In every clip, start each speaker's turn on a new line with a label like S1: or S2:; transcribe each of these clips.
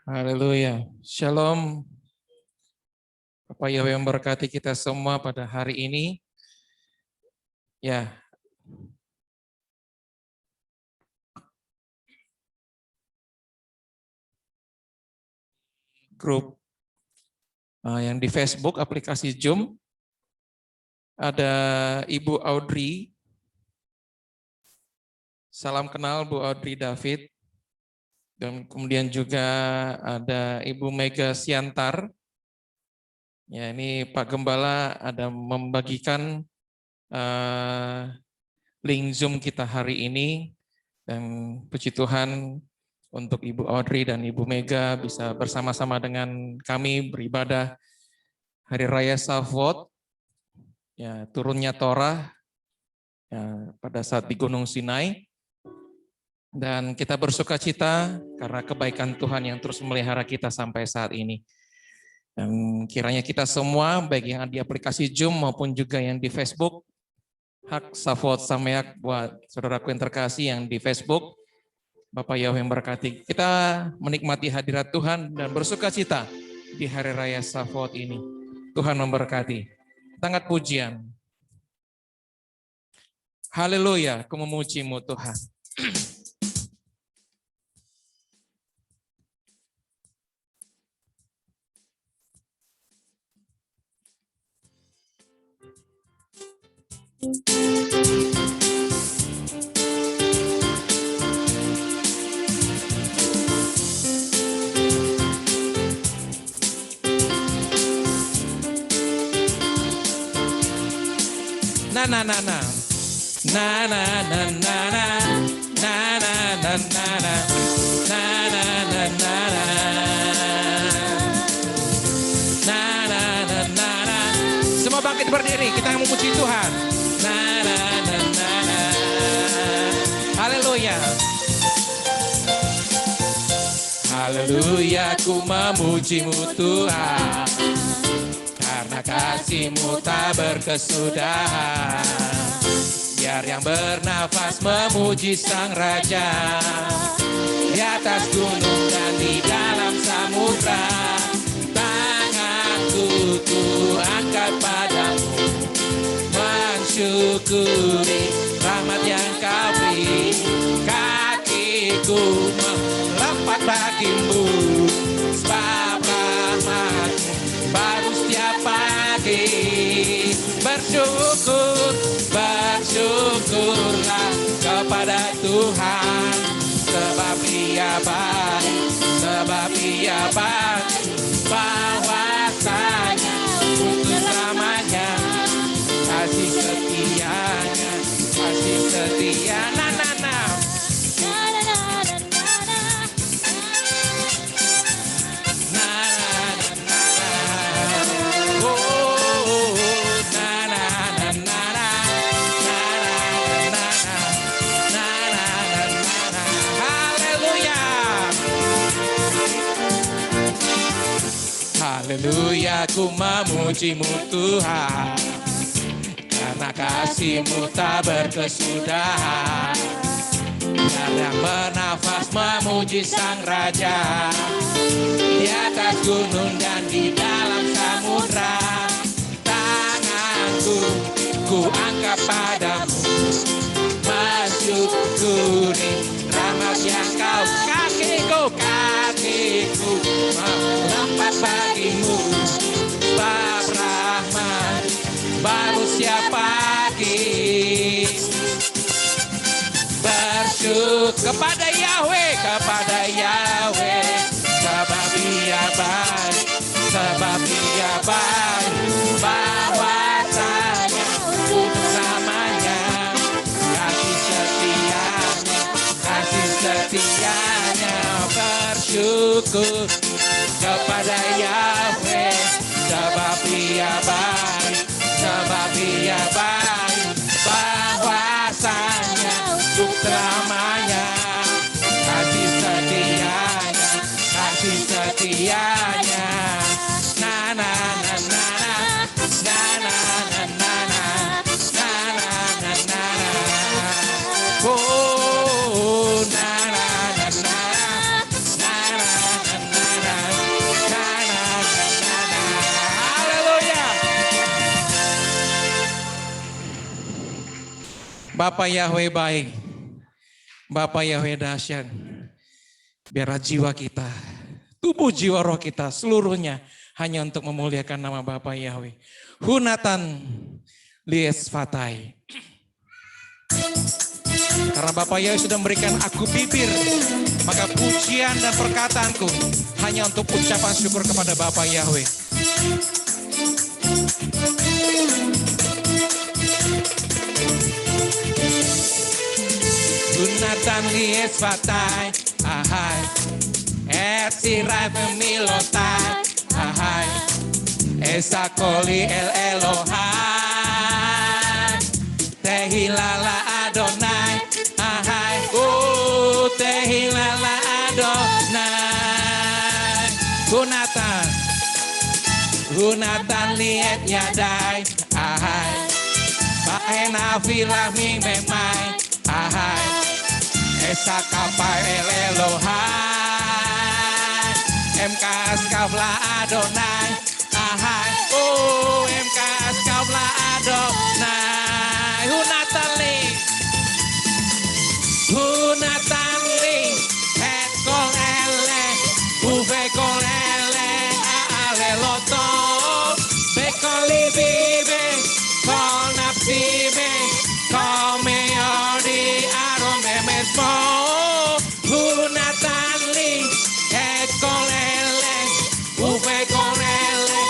S1: Haleluya. Shalom. Bapak Yahweh memberkati kita semua pada hari ini. Ya. Grup yang di Facebook, aplikasi Zoom, ada Ibu Audrey. Salam kenal Bu Audrey David. Dan kemudian juga ada Ibu Mega Siantar. Ya, ini Pak Gembala ada membagikan link Zoom kita hari ini. Dan puji Tuhan untuk Ibu Audrey dan Ibu Mega bisa bersama-sama dengan kami beribadah Hari Raya Shavuot, ya, turunnya Torah ya, pada saat di Gunung Sinai. Dan kita bersuka cita karena kebaikan Tuhan yang terus memelihara kita sampai saat ini. Dan kiranya kita semua, baik yang di aplikasi Zoom maupun juga yang di Facebook, Hak Shavuot Sameach buat saudaraku yang terkasih yang di Facebook, Bapak Yahweh memberkati. Kita menikmati hadirat Tuhan dan bersuka cita di Hari Raya Shavuot ini. Tuhan memberkati. Sangat pujian. Haleluya, aku memuji-Mu Tuhan. Na na na na na na na na na na na na na na na na na na. Semua bangkit berdiri, kita memuji Tuhan. Na na na na na. Haleluya. Haleluya, ku memuji-Mu Tuhan. Karena kasih-Mu tak berkesudahan. Biar yang bernafas memuji Sang Raja. Di atas gunung dan di dalam samudra. Tanganku ku angkat padamu. Mensyukuri rahmat yang Kau beri. Kakiku melompat bagimu. Sebab rahmat-Mu baru setiap pagi. Bersyukurlah kepada Tuhan. Sebab Dia baik, sebab Dia baik. Bahwasanya untuk selamanya. Kasih setianya, kasih setia. Na na na. Haleluya, ku memuji-Mu Tuhan. Karena kasih-Mu tak berkesudahan. Biar yang bernafas memuji Sang Raja. Di atas gunung dan di dalam samudra. Tanganku ku angkat padamu. Mensyukuri rahmat yang Kau. Kakiku melompat bagimu. Sebab rahmat baru setiap pagi. Bersyukur kepada Yahweh, sebab Dia baik, sebab Dia baik. Bahwasanya untuk selamanya. Kasih setianya. Bersyukur kepada Yahweh, sebab Dia baik, sebab Dia baik. Bahwasanya untuk selamanya. Kasih setianya. Na na na na na na na na na na na na na. Oh na na na na na na na na. Bapak Yahweh baik. Bapak Yahweh dahsyat. Biarlah jiwa kita, tubuh jiwa roh kita seluruhnya hanya untuk memuliakan nama Bapak Yahweh. Hunatan lies fatai. Karena Bapak Yahweh sudah memberikan aku bibir, maka pujian dan perkataanku hanya untuk ucapan syukur kepada Bapak Yahweh. Hunatan lies fatai, ahai, esirai pemilotai, ahai, esakoli el Elohai, tehilala Adonai, ahai, tehilala Adonai, Hunatan liet yadai, ahai, bahena filah ming memai, ahai, Esa kapai el Elohai, MKS kabla Adonai, ahai, MKS kabla Adonai, Hunatan li, het kol ele, uve kol ele, ale loto, bekoli bibe, kol napsibe, kol meodi arome mesmo, Hunatan li, het kol ele, uve kol ele,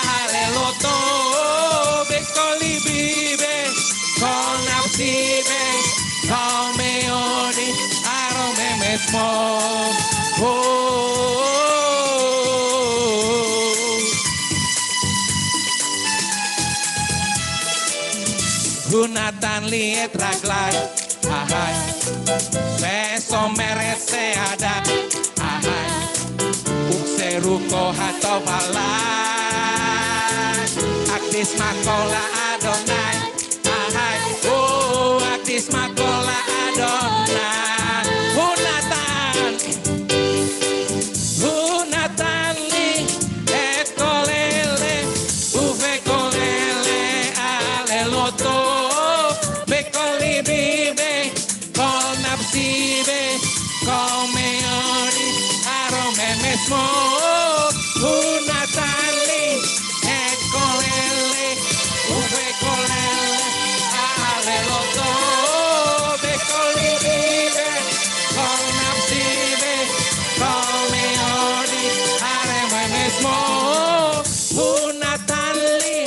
S1: ale loto, bekoli bibe, kol napsibe, kol meodi arome mesmo. Hunatan liet raglai, ahai, beso meret seada, ahai, ukseruko hato balai, aktis makola Adonai, ahai, aktis makola Adonai, Hunatan li, et kolele, uve kolele, aleloto, bekoli bibe, kol napsibe, kol meori, arome mesmo, Hunatan li, et kolele, uve kolele, aleloto, bekoli bibe, kol napsibe, kol meori, arome mesmo, Hunatan li,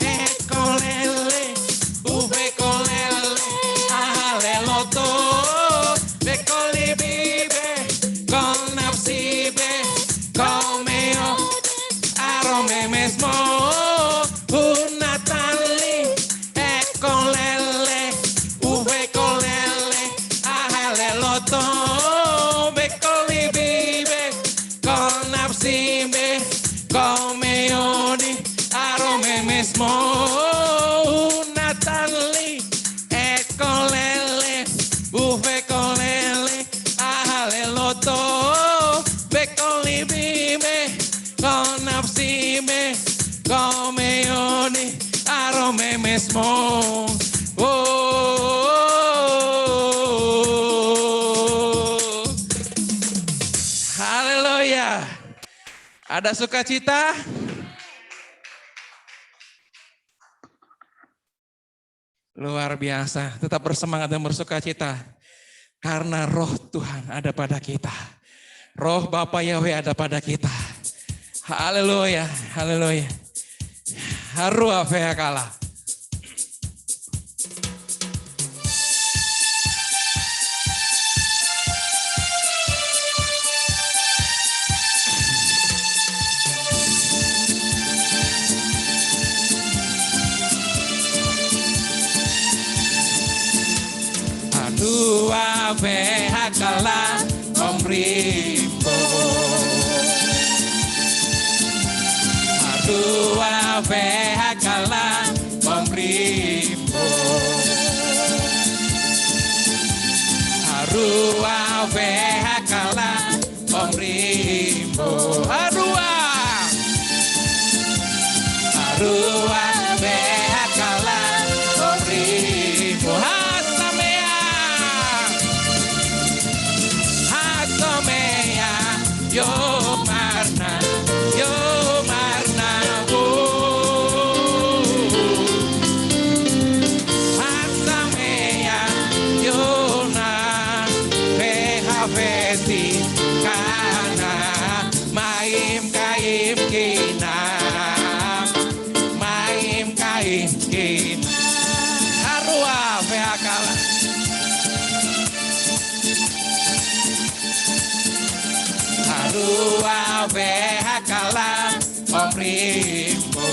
S1: et kolele, uve kolele, aleloto, bekoli bibe, kol napsibe, kol meori, arome mesmo, Hunatan li, et kolele, uve kolele, aleloto, bekoli bibe, kol napsibe, kol meodi, arome mesmo, Hunatan li, et kolele, uve kolele, aleloto, bekoli bibe, kol napsibe, kol meodi, arome mesmo. Haleluya. Ada sukacita? Luar biasa. Tetap bersemangat dan bersukacita. Karena roh Tuhan ada pada kita. Roh Bapa Yahweh ada pada kita. Haleluya. Haleluya. Harua feakala. Dua vehakala omripo, dua vehakala omripo, dua vehakala omripo, dua vehakala omripo. Marna, yo Marna, Hasamea, Yona, Vehaveti, Kana, Maim Kaim Kina, Maim Kaim Kina, Arua Veakala. Arua Veakala, Omrimo.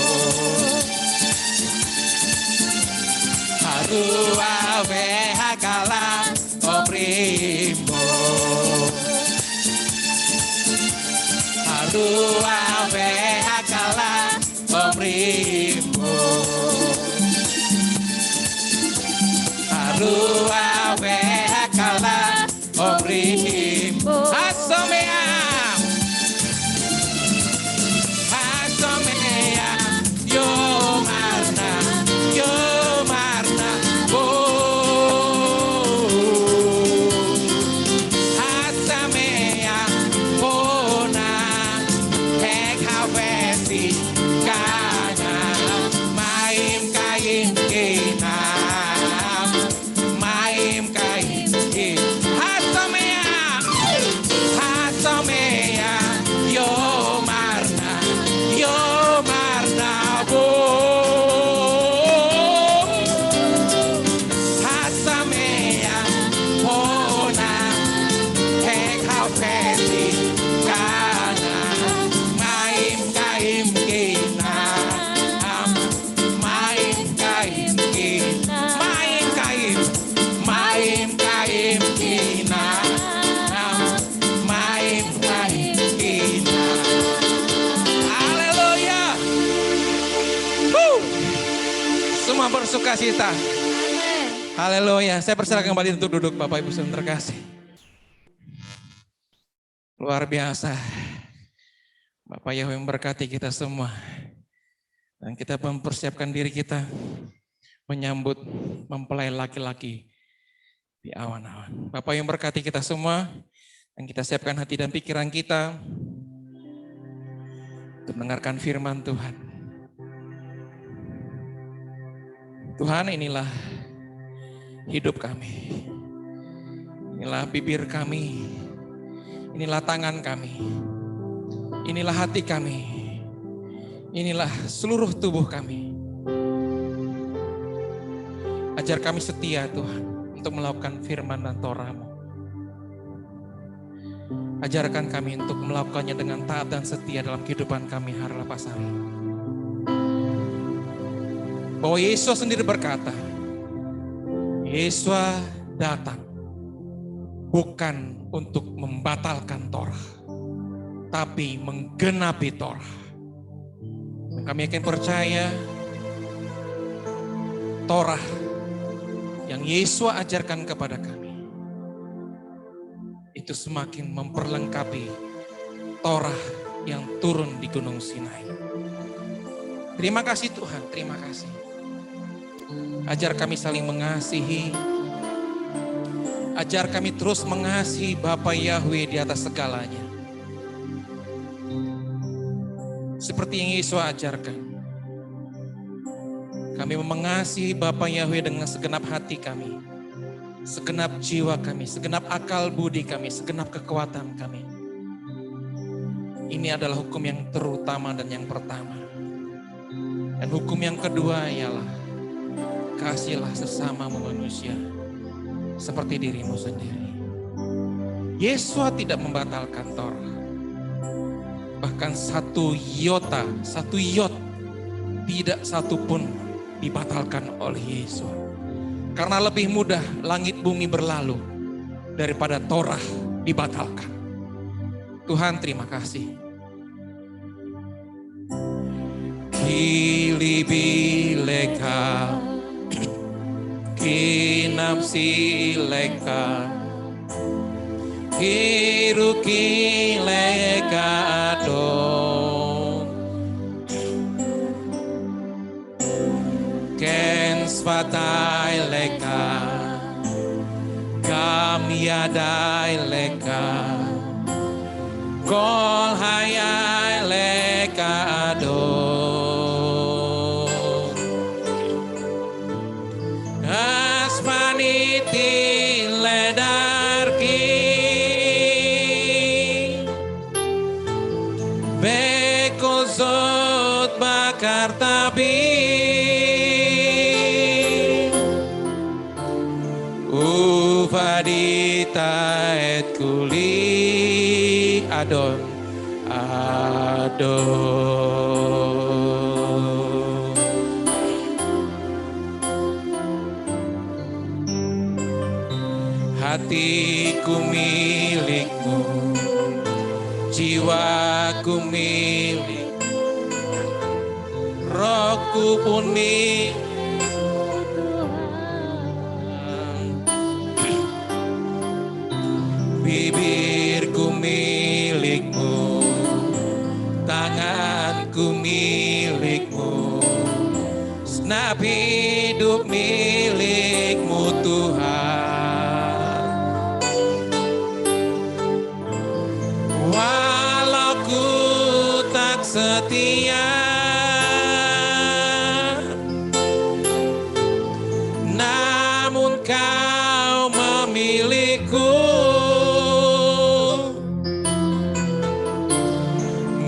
S1: Arua Veakala, Omrimo. Arua Veakala, Omrimo. Arua Veakala, Omrimo. Asomea, Asomea, yo Marna, yo Marna, Hasamea, Bona, Hekavesi, Kana, Maim Kaim Kina, Maim Kaim Kina, Hasamea, Hasamea, yo Marna, yo Marna, Hasamea, Bona, Hekavesi, Kana, Maim Kaim Kina, Maim Kaim Kina, Maim Kaim, Maim Kaim Kina, Maim Kaim Kina. Haleluya. Semua bersukacita. Haleluya. Saya persilakan kembali untuk duduk, Bapak Ibu saudara terkasih. Luar biasa. Bapak Yahweh memberkati kita semua. Dan kita mempersiapkan diri kita menyambut mempelai laki-laki di awan-awan. Bapak yang memberkati kita semua. Dan kita siapkan hati dan pikiran kita untuk mendengarkan firman Tuhan. Tuhan, inilah hidup kami. Inilah bibir kami. Inilah tangan kami. Inilah hati kami. Inilah seluruh tubuh kami. Ajar kami setia Tuhan untuk melakukan firman dan Torah-Mu. Ajarkan kami untuk melakukannya dengan taat dan setia dalam kehidupan kami hari lepas hari. Bahwa Yesus sendiri berkata, Yesus datang bukan untuk membatalkan Torah, tapi menggenapi Torah. Dan kami akan percaya Torah yang Yesus ajarkan kepada kami itu semakin memperlengkapi Torah yang turun di Gunung Sinai. Terima kasih Tuhan, terima kasih. Ajar kami saling mengasihi. Ajar kami terus mengasihi Bapa Yahweh di atas segalanya. Seperti yang Yesus ajarkan. Kami mengasihi Bapa Yahweh dengan segenap hati kami. Segenap jiwa kami, segenap akal budi kami, segenap kekuatan kami. Ini adalah hukum yang terutama dan yang pertama. Dan hukum yang kedua ialah kasihlah sesamamu manusia seperti dirimu sendiri. Yesus tidak membatalkan Torah. Bahkan satu iota, satu iot, tidak satu pun dibatalkan oleh Yesus. Karena lebih mudah langit bumi berlalu daripada Torah dibatalkan. Tuhan terima kasih. Kilibi leka, kinapsi leka, hiruki leka adon, ken spatai leka, kamiadai leka, Kol hayai leka adon Asmaniti ledarki Bekozot bakar tabi Ufadita et kuli adon adon Hatiku milikmu jiwaku milikmu rohku pun milikmu bibirku milikmu, tanganku milikmu, segenap hidup milikmu Tuhan. Walau ku tak setia, namun Kau memilihku.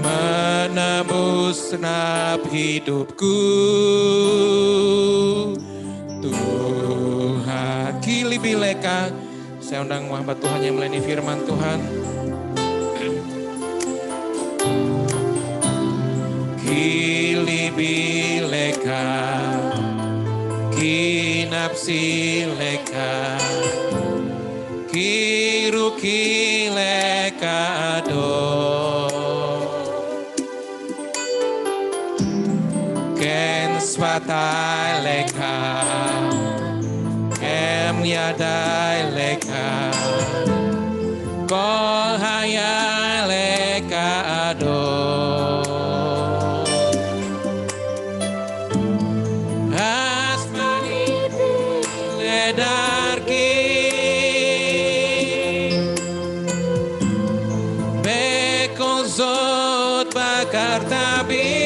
S1: Menembus senap hidupku Tuhan. Kili bileka. Saya undang hamba Tuhan yang melayani firman Tuhan. Kili bileka kinapsi leka kiru kileka adon Swatai leka, em yadai leka, kol hayai leka adon. Asmaniti ledarki, bekozot bakar tabi.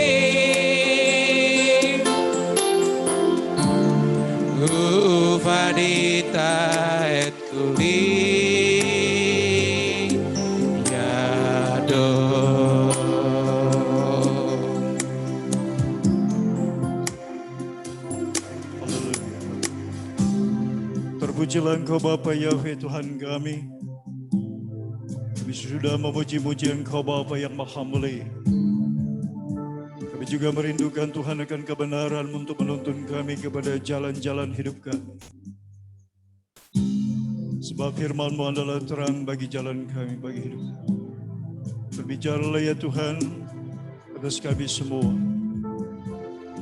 S1: Ufadita et kuli yadon.
S2: Terpujilah Engkau Bapa Yahweh Tuhan kami. Kami sudah memuji-muji Engkau Bapa yang Maha Mulia. Kami juga merindukan Tuhan akan kebenaran untuk menuntun kami kepada jalan-jalan hidup kami. Sebab firman-Mu adalah terang bagi jalan kami, bagi hidup kami. Berbicaralah ya Tuhan atas kami semua.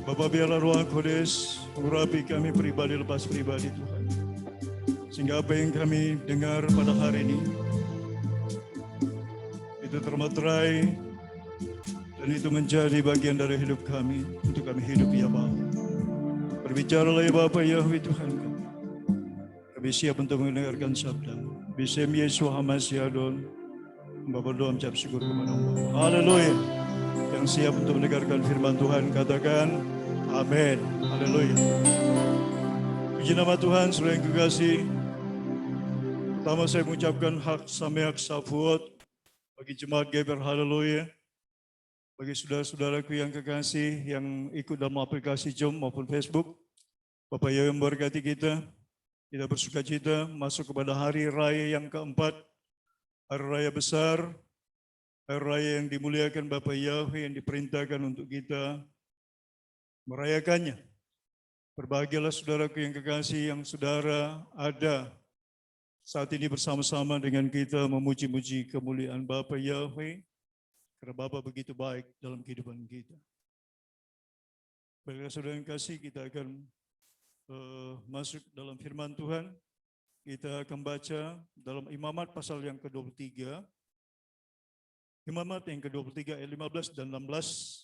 S2: Bapa, biarlah Roh Kudus mengurapi kami pribadi lepas pribadi Tuhan. Sehingga apa yang kami dengar pada hari ini itu termaterai dan itu menjadi bagian dari hidup kami untuk kami hidup ya Bapa. Berbicaralah ya Bapa Yahweh Tuhan kami. Kami siap untuk mendengarkan sabda. Bisem Yesus Hamasi Adon. Bapa doa mengucap syukur kepada Allah. Haleluya. Yang siap untuk mendengarkan firman Tuhan katakan amin. Haleluya. Puji nama Tuhan, saudara yang kekasih. Pertama saya mengucapkan hak Sameak Safuot bagi jemaat Geber. Haleluya. Bagi saudara-saudaraku yang kekasih yang ikut dalam aplikasi Zoom maupun Facebook, Bapak Yahweh memberkati kita. Kita bersuka cita masuk kepada hari raya yang keempat, hari raya besar, hari raya yang dimuliakan Bapak Yahweh yang diperintahkan untuk kita merayakannya. Berbahagialah saudaraku yang kekasih yang saudara ada saat ini bersama-sama dengan kita memuji-muji kemuliaan Bapak Yahweh. Karena Bapa begitu baik dalam kehidupan kita. Baiklah saudara yang kasih, kita akan masuk dalam firman Tuhan. Kita akan baca dalam Imamat pasal yang ke-23. Imamat yang ke-23 ayat 15 dan 16.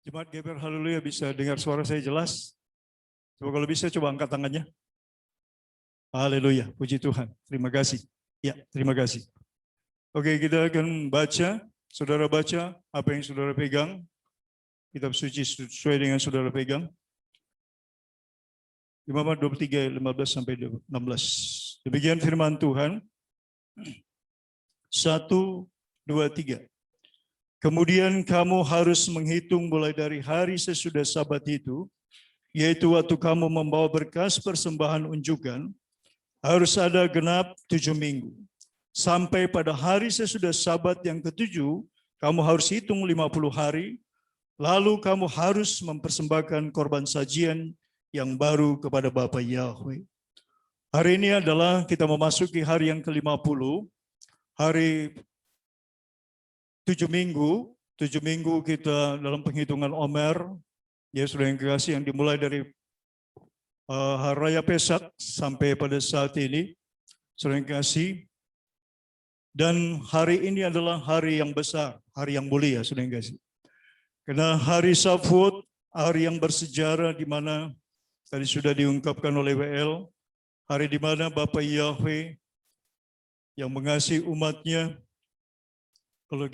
S2: Jemaat Geber, haleluya, bisa dengar suara saya jelas? Coba kalau bisa coba angkat tangannya. Haleluya, puji Tuhan. Terima kasih. Ya, terima kasih. Oke, kita akan baca. Saudara baca apa yang saudara pegang. Kitab suci sesuai dengan saudara pegang. Imamat 23, 15 sampai 16. Demikian firman Tuhan. 1, 2, 3. Kemudian kamu harus menghitung mulai dari hari sesudah Sabat itu, yaitu waktu kamu membawa berkas persembahan unjukan, harus ada genap 7 minggu. Sampai pada hari sesudah Sabat yang ketujuh, kamu harus hitung 50 hari, lalu kamu harus mempersembahkan korban sajian yang baru kepada Bapa Yahweh. Hari ini adalah kita memasuki hari yang ke-50, hari 7 minggu. 7 minggu kita dalam penghitungan Omer, ya sudah yang kekasih, yang dimulai dari Hari Raya Pesak sampai pada saat ini, sudah yang kekasih. Dan hari ini adalah hari yang besar, hari yang mulia, sudah yang kekasih. Karena hari Shavuot, hari yang bersejarah di mana tadi sudah diungkapkan oleh WL, hari di mana Bapa Yahweh yang mengasihi umatnya. Kalau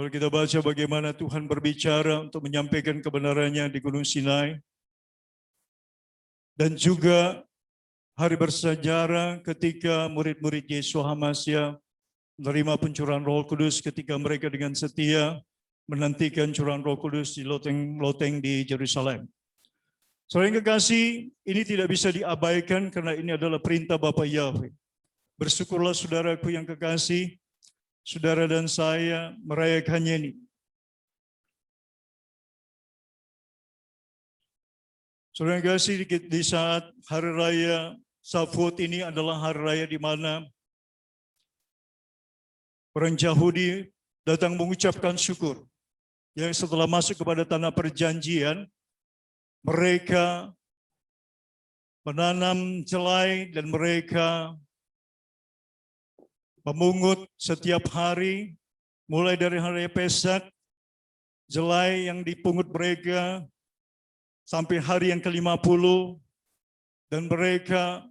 S2: kita baca bagaimana Tuhan berbicara untuk menyampaikan kebenarannya di Gunung Sinai. Dan juga hari bersejarah ketika murid-murid Yesus Hamasiah menerima pencurahan Roh Kudus ketika mereka dengan setia menantikan curahan Roh Kudus di loteng di Yerusalem. Saudara yang kekasih, ini tidak bisa diabaikan karena ini adalah perintah Bapa Yahweh. Bersyukurlah saudaraku yang kekasih, saudara dan saya merayakannya ini. Saudara yang kekasih, di saat hari raya Shavuot ini adalah hari raya di mana orang Yahudi datang mengucapkan syukur. Yang setelah masuk kepada tanah perjanjian, mereka menanam jelai dan mereka memungut setiap hari, mulai dari hari Pesak, jelai yang dipungut mereka sampai hari yang ke-50, dan mereka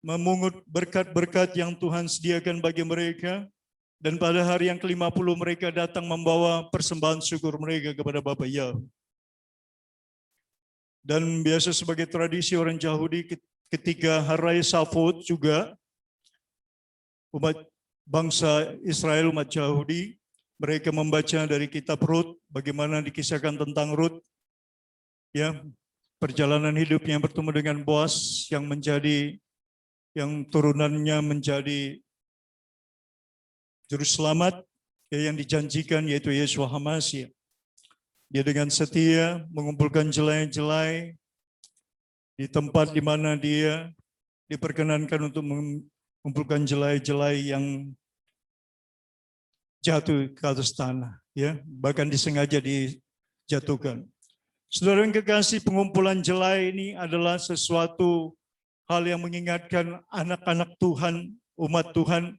S2: memungut berkat-berkat yang Tuhan sediakan bagi mereka, dan pada hari yang ke-50 mereka datang membawa persembahan syukur mereka kepada Bapa Yahweh. Dan biasa sebagai tradisi orang Yahudi ketika hari raya Shavuot juga, umat bangsa Israel, umat Yahudi, mereka membaca dari kitab Rut, bagaimana dikisahkan tentang Rut, ya, perjalanan hidupnya bertemu dengan Boaz yang turunannya menjadi juru selamat, ya, yang dijanjikan yaitu Yesus Hamasiah. Dia dengan setia mengumpulkan jelai-jelai di tempat di mana dia diperkenankan untuk mengumpulkan jelai-jelai yang jatuh ke atas tanah, ya, bahkan disengaja dijatuhkan. Saudara yang kekasih, pengumpulan jelai ini adalah sesuatu hal yang mengingatkan anak-anak Tuhan, umat Tuhan,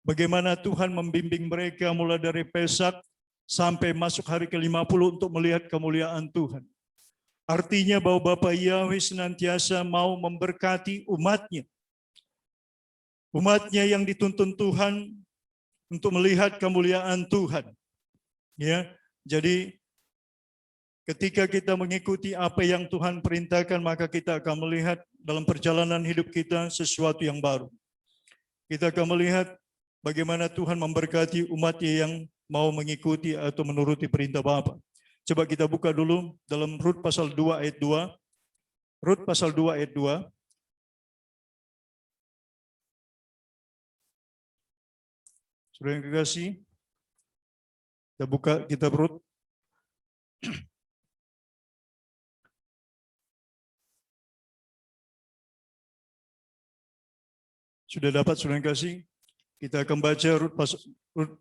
S2: bagaimana Tuhan membimbing mereka mulai dari Pesak sampai masuk hari ke-50 untuk melihat kemuliaan Tuhan. Artinya bahwa Bapa Yahweh senantiasa mau memberkati umatnya. Umatnya yang dituntun Tuhan untuk melihat kemuliaan Tuhan. Ya, jadi ketika kita mengikuti apa yang Tuhan perintahkan, maka kita akan melihat dalam perjalanan hidup kita sesuatu yang baru. Kita akan melihat bagaimana Tuhan memberkati umatnya yang mau mengikuti atau menuruti perintah Bapa. Coba kita buka dulu dalam Rut pasal 2 ayat 2. Rut pasal 2 ayat 2. Saudara yang kekasih, kita buka kitab Rut. Sudah dapat, saudara yang kekasih? Kita akan baca Rut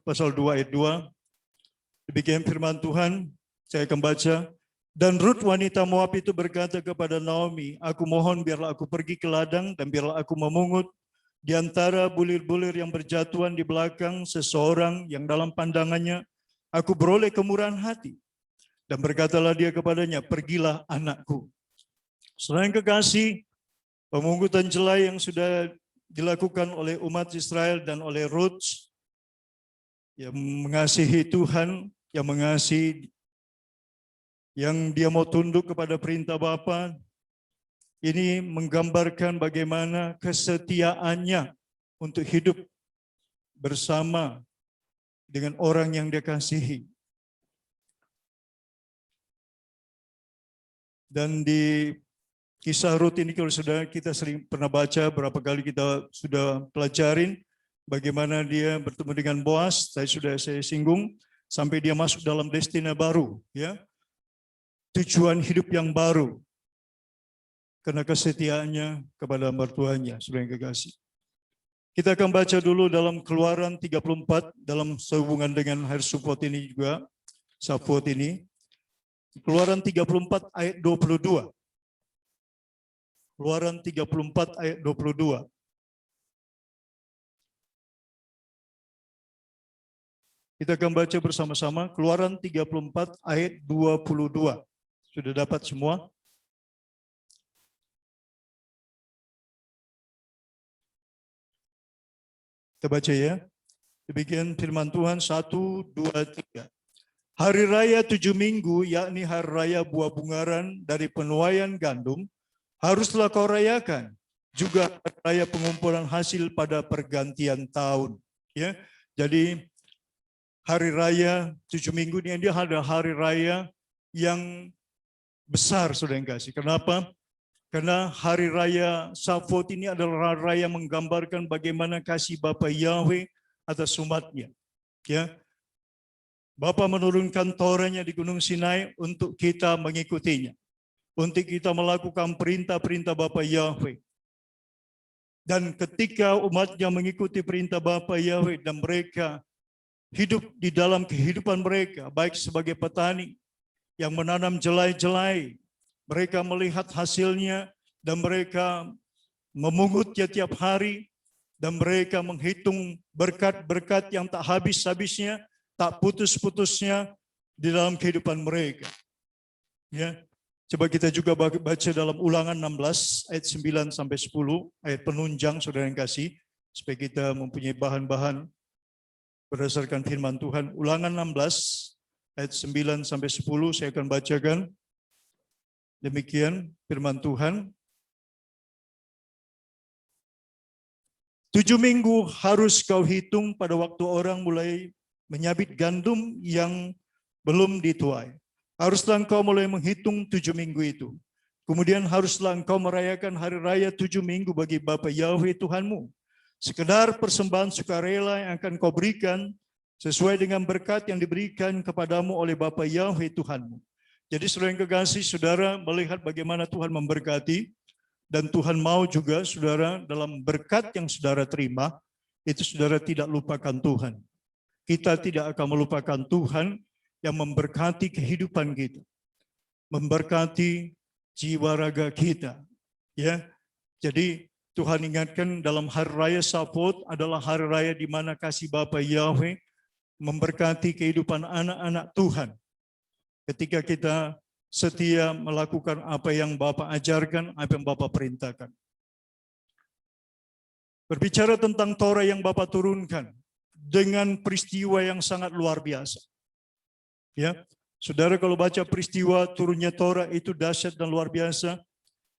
S2: pasal 2 ayat 2. Demikian firman Tuhan, saya akan baca. Dan Rut wanita Moab itu berkata kepada Naomi, aku mohon biarlah aku pergi ke ladang dan biarlah aku memungut di antara bulir-bulir yang berjatuhan di belakang seseorang yang dalam pandangannya aku beroleh kemurahan hati. Dan berkatalah dia kepadanya, pergilah anakku. Saudara yang kekasih, Pemungutan jelai yang sudah dilakukan oleh umat Israel dan oleh Ruth yang mengasihi Tuhan, yang mengasihi, yang dia mau tunduk kepada perintah Bapa, ini menggambarkan bagaimana kesetiaannya untuk hidup bersama dengan orang yang dia kasihi. Dan di kisah Ruth ini kalau sudah kita sering pernah baca, berapa kali kita sudah pelajarin bagaimana dia bertemu dengan Boaz, saya singgung sampai dia masuk dalam destina baru, ya. Tujuan hidup yang baru karena kesetiaannya kepada mertuanya, saudara yang kekasih. Kita akan baca dulu dalam Keluaran 34 dalam sehubungan dengan hari Sukot ini juga, Safot ini. Keluaran 34 ayat 22. Keluaran 34 ayat 22. Kita akan baca bersama-sama Keluaran 34 ayat 22. Sudah dapat semua? Kita baca ya. Demikian firman Tuhan 1, 2, 3. Hari raya 7 minggu, yakni hari raya buah bungaran dari penuaian gandum, haruslah kau rayakan. Juga raya pengumpulan hasil pada pergantian tahun. Ya, jadi hari raya 7 minggu ini dia ada hari raya yang besar, saudara yang kasih. Kenapa? Karena hari raya Safot ini adalah hari raya menggambarkan bagaimana kasih Bapa Yahweh atas umatnya. Ya, Bapa menurunkan Toranya di Gunung Sinai untuk kita mengikutinya, untuk kita melakukan perintah-perintah Bapa Yahweh. Dan ketika umatnya mengikuti perintah Bapa Yahweh dan mereka hidup di dalam kehidupan mereka, baik sebagai petani yang menanam jelai-jelai, mereka melihat hasilnya dan mereka memungutnya tiap hari, dan mereka menghitung berkat-berkat yang tak habis-habisnya, tak putus-putusnya di dalam kehidupan mereka. Ya. Coba kita juga baca dalam Ulangan 16 ayat 9 sampai 10, ayat penunjang, saudara yang kasih, supaya kita mempunyai bahan-bahan berdasarkan firman Tuhan. Ulangan 16 ayat 9 sampai 10 saya akan bacakan. Demikian firman Tuhan. 7 minggu harus kau hitung pada waktu orang mulai menyabit gandum yang belum dituai. Haruslah engkau mulai menghitung 7 minggu itu. Kemudian haruslah engkau merayakan hari raya 7 minggu bagi Bapa Yahweh Tuhanmu. Sekedar persembahan sukarela yang akan kau berikan sesuai dengan berkat yang diberikan kepadamu oleh Bapa Yahweh Tuhanmu. Jadi saudara yang kekasih, saudara melihat bagaimana Tuhan memberkati, dan Tuhan mau juga saudara dalam berkat yang saudara terima, itu saudara tidak lupakan Tuhan. Kita tidak akan melupakan Tuhan yang memberkati kehidupan kita, memberkati jiwa raga kita. Ya, jadi Tuhan ingatkan dalam hari raya Safot adalah hari raya di mana kasih Bapa Yahweh memberkati kehidupan anak-anak Tuhan. Ketika kita setia melakukan apa yang Bapa ajarkan, apa yang Bapa perintahkan. Berbicara tentang Torah yang Bapa turunkan dengan peristiwa yang sangat luar biasa. Ya, saudara kalau baca peristiwa turunnya Torah itu dahsyat dan luar biasa.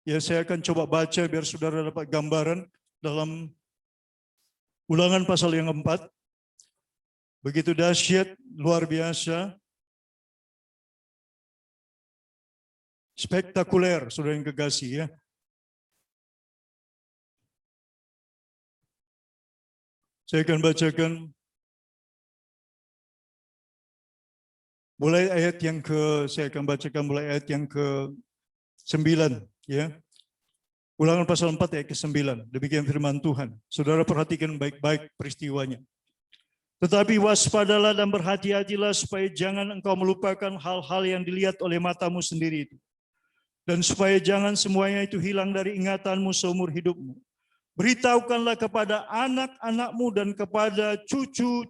S2: Ya, saya akan coba baca biar saudara dapat gambaran dalam Ulangan pasal yang 4. Begitu dahsyat, luar biasa, spektakuler, saudara yang kekasih ya. Saya akan bacakan mulai ayat yang saya akan bacakan mulai ayat yang ke-9 ya. Ulangan pasal 4 ayat ke-9. Demikian firman Tuhan. Saudara perhatikan baik-baik peristiwanya. Tetapi waspadalah dan berhati-hatilah supaya jangan engkau melupakan hal-hal yang dilihat oleh matamu sendiri itu. Dan supaya jangan semuanya itu hilang dari ingatanmu seumur hidupmu. Beritahukanlah kepada anak-anakmu dan kepada cucu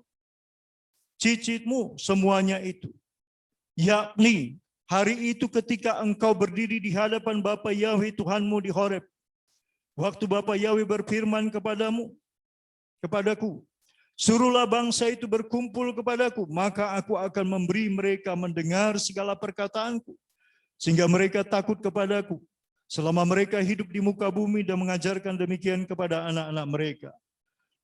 S2: cicitmu semuanya itu. Yakni hari itu ketika engkau berdiri di hadapan Bapa Yahweh Tuhanmu di Horeb. Waktu Bapa Yahweh berfirman kepadaku, suruhlah bangsa itu berkumpul kepadaku, maka aku akan memberi mereka mendengar segala perkataanku, sehingga mereka takut kepadaku, selama mereka hidup di muka bumi dan mengajarkan demikian kepada anak-anak mereka.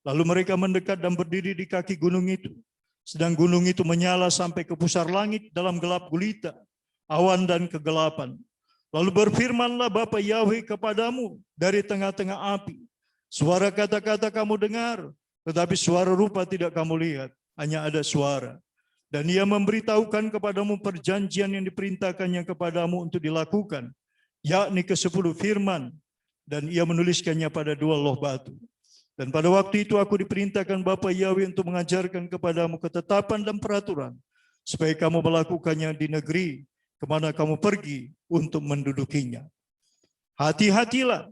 S2: Lalu mereka mendekat dan berdiri di kaki gunung itu, sedang gunung itu menyala sampai ke pusar langit dalam gelap gulita, awan dan kegelapan. Lalu berfirmanlah Bapa Yahweh kepadamu dari tengah-tengah api. Suara kata-kata kamu dengar, tetapi suara rupa tidak kamu lihat, hanya ada suara. Dan ia memberitahukan kepadamu perjanjian yang diperintahkannya kepadamu untuk dilakukan, yakni ke-10 firman, dan ia menuliskannya pada 2 loh batu. Dan pada waktu itu aku diperintahkan Bapa Yahweh untuk mengajarkan kepadamu ketetapan dan peraturan, supaya kamu melakukannya di negeri kemana kamu pergi untuk mendudukinya. Hati-hatilah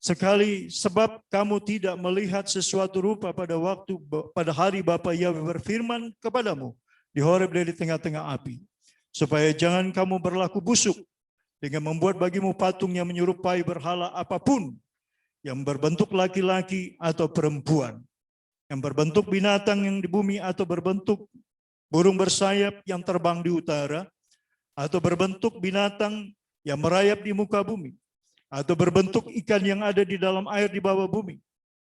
S2: sekali, sebab kamu tidak melihat sesuatu rupa pada hari Bapa Yahweh berfirman kepadamu di Horeb dari tengah-tengah api, supaya jangan kamu berlaku busuk dengan membuat bagimu patung yang menyerupai berhala apapun, yang berbentuk laki-laki atau perempuan, yang berbentuk binatang yang di bumi, atau berbentuk burung bersayap yang terbang di utara, atau berbentuk binatang yang merayap di muka bumi, atau berbentuk ikan yang ada di dalam air di bawah bumi.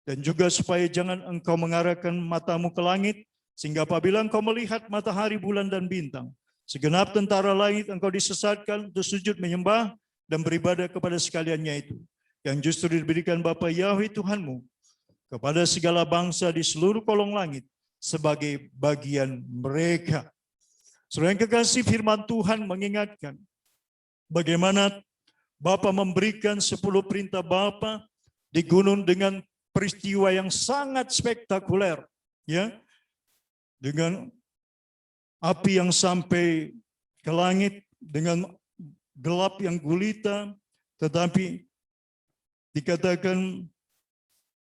S2: Dan juga supaya jangan engkau mengarahkan matamu ke langit, sehingga apabila engkau melihat matahari, bulan, dan bintang, segenap tentara langit engkau disesatkan untuk sujud menyembah dan beribadah kepada sekaliannya itu, yang justru diberikan Bapa Yahweh Tuhanmu kepada segala bangsa di seluruh kolong langit sebagai bagian mereka. Saudara yang kekasih, firman Tuhan mengingatkan bagaimana Bapa memberikan 10 perintah Bapa di gunung dengan peristiwa yang sangat spektakuler, ya, dengan api yang sampai ke langit, dengan gelap yang gulita, tetapi dikatakan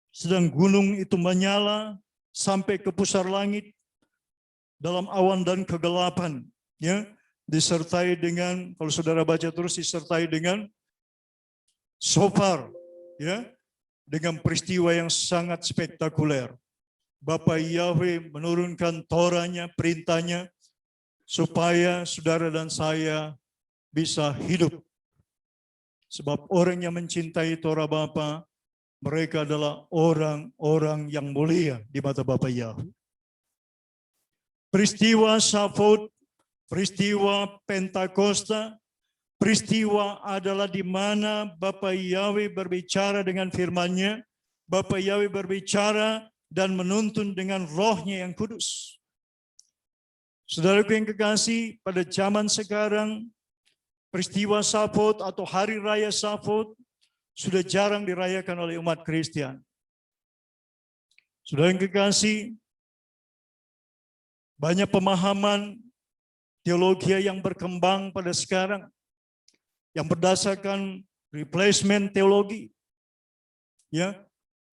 S2: sedang gunung itu menyala sampai ke pusar langit dalam awan dan kegelapan, ya, disertai dengan, kalau saudara baca terus, disertai dengan shofar, ya, dengan peristiwa yang sangat spektakuler. Bapa Yahweh menurunkan Torahnya, perintahnya, supaya saudara dan saya bisa hidup. Sebab orang yang mencintai Torah Bapa, mereka adalah orang-orang yang mulia di mata Bapa Yahweh. Peristiwa Syafot, peristiwa Pentakosta, peristiwa adalah di mana Bapa Yahweh berbicara dengan firman-Nya, Bapa Yahweh berbicara dan menuntun dengan Roh-Nya yang kudus. Saudaraku yang kekasih, pada zaman sekarang, peristiwa Syafot atau Hari Raya Syafot sudah jarang dirayakan oleh umat Kristen. Saudara yang kekasih, banyak pemahaman teologi yang berkembang pada sekarang yang berdasarkan replacement teologi, ya,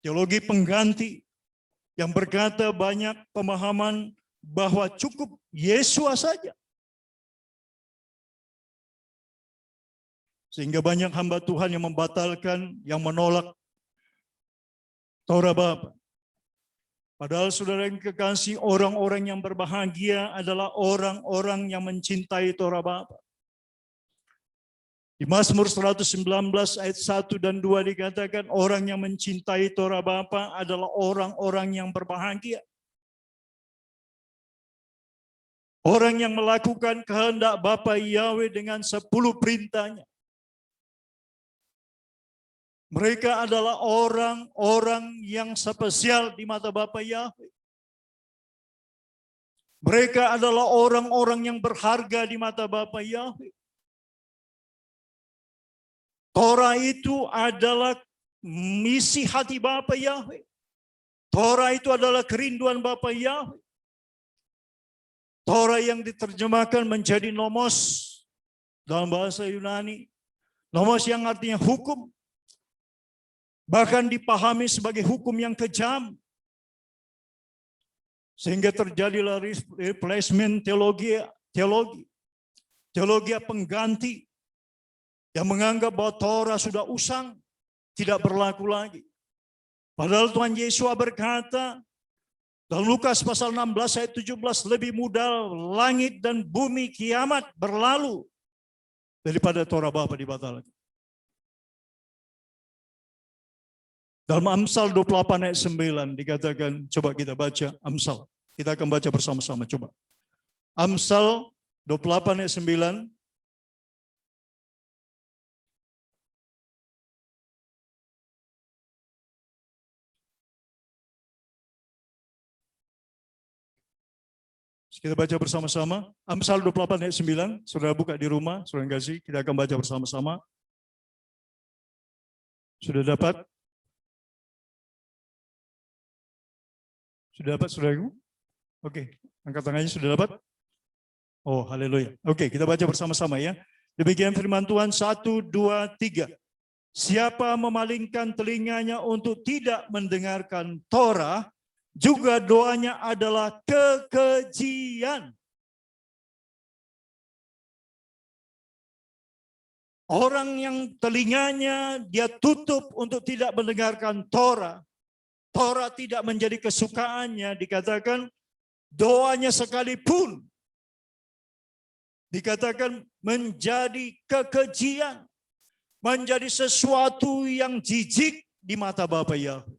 S2: teologi pengganti, yang berkata banyak pemahaman bahwa cukup Yesua saja. Sehingga banyak hamba Tuhan yang membatalkan, yang menolak Torah Bapa. Padahal saudara yang kekasih, orang-orang yang berbahagia adalah orang-orang yang mencintai Torah Bapa. Di Mazmur 119 ayat 1 dan 2 dikatakan, orang yang mencintai Torah Bapa adalah orang-orang yang berbahagia. Orang yang melakukan kehendak Bapa Yahweh dengan 10 perintahnya. Mereka adalah orang-orang yang spesial di mata Bapa Yahweh. Mereka adalah orang-orang yang berharga di mata Bapa Yahweh. Torah itu adalah misi hati Bapa Yahweh. Torah itu adalah kerinduan Bapa Yahweh. Torah yang diterjemahkan menjadi nomos dalam bahasa Yunani. Nomos yang artinya hukum. Bahkan dipahami sebagai hukum yang kejam. Sehingga terjadilah replacement teologi pengganti yang menganggap bahwa Torah sudah usang, tidak berlaku lagi. Padahal Tuhan Yesus berkata dalam Lukas pasal 16 ayat 17, lebih mudah langit dan bumi kiamat berlalu daripada Torah Bapa dibatalkan. Dalam Amsal 28 ayat 9 dikatakan, coba kita baca Amsal. Kita akan baca bersama-sama, coba. Amsal 28 ayat 9. Kita baca bersama-sama. Amsal 28 ayat 9. Saudara buka di rumah, saudara kasih. Kita akan baca bersama-sama. Sudah dapat? Sudah dapat, saudaraku? Oke, angkat tangannya, sudah dapat? Oh, haleluya. Oke, kita baca bersama-sama ya. Demikian firman Tuhan, 1, 2, 3. Siapa memalingkan telinganya untuk tidak mendengarkan Torah, juga doanya adalah kekejian. Orang yang telinganya dia tutup untuk tidak mendengarkan Torah, Torah tidak menjadi kesukaannya, dikatakan doanya sekalipun dikatakan menjadi kekejian, menjadi sesuatu yang jijik di mata Bapa Yahweh.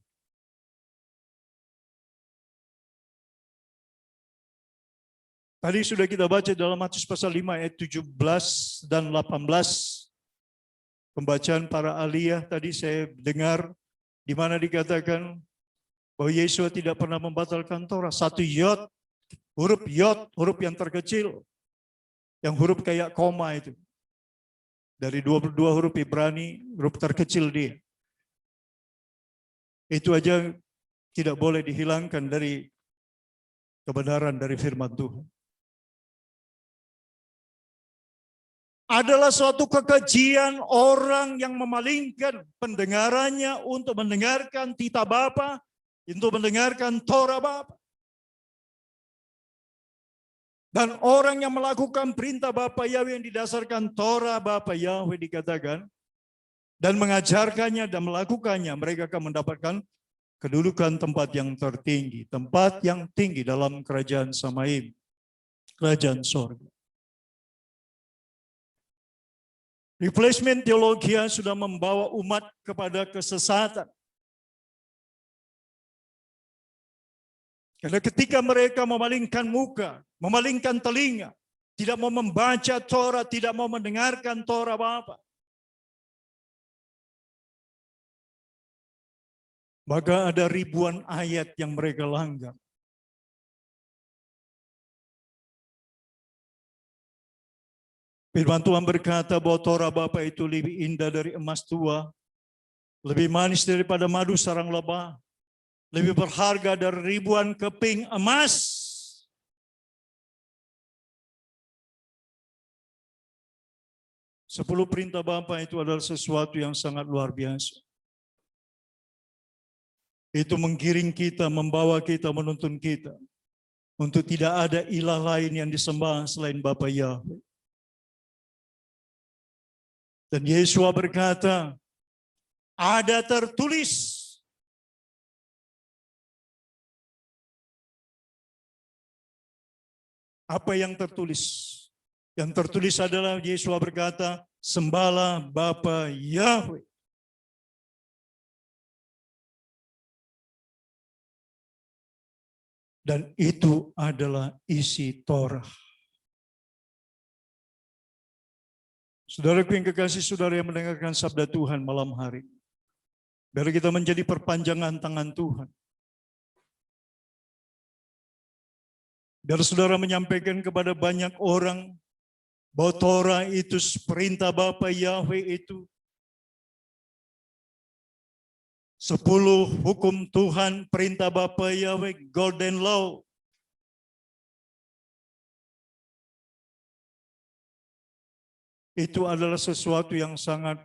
S2: Tadi sudah kita baca dalam Matius pasal 5 ayat 17 dan 18. Pembacaan para aliyah tadi saya dengar di mana dikatakan bahwa Yesus tidak pernah membatalkan Torah. Satu yod, huruf yang terkecil, yang huruf kayak koma itu. Dari 22 huruf Ibrani, huruf terkecil dia. Itu aja tidak boleh dihilangkan dari kebenaran dari firman Tuhan. Adalah suatu kekejian orang yang memalingkan pendengarannya untuk mendengarkan titah Bapa, untuk mendengarkan Torah Bapa. Dan orang yang melakukan perintah Bapa Yahweh yang didasarkan Torah Bapa Yahweh dikatakan, dan mengajarkannya dan melakukannya, mereka akan mendapatkan kedudukan tempat yang tertinggi, tempat yang tinggi dalam kerajaan Samaim, kerajaan sorga. Replacement teologi sudah membawa umat kepada kesesatan. Karena ketika mereka memalingkan muka, memalingkan telinga, tidak mau membaca Torah, tidak mau mendengarkan Torah Bapa, maka ada ribuan ayat yang mereka langgar. Firman Tuhan berkata bahwa Torah Bapa itu lebih indah dari emas tua, lebih manis daripada madu sarang lebah, lebih berharga dari ribuan keping emas. Sepuluh perintah Bapa itu adalah sesuatu yang sangat luar biasa. Itu menggiring kita, membawa kita, menuntun kita untuk tidak ada ilah lain yang disembah selain Bapa Yahweh. Dan Yesus berkata, ada tertulis. Apa yang tertulis? Yang tertulis adalah Yesus berkata, sembahlah Bapa Yahweh. Dan itu adalah isi Torah. Saudaraku yang kekasih, saudara yang mendengarkan sabda Tuhan malam hari, biar kita menjadi perpanjangan tangan Tuhan. Biar saudara menyampaikan kepada banyak orang bahwa Torah itu perintah Bapa Yahweh itu 10 hukum Tuhan, perintah Bapa Yahweh, Golden Law. Itu adalah sesuatu yang sangat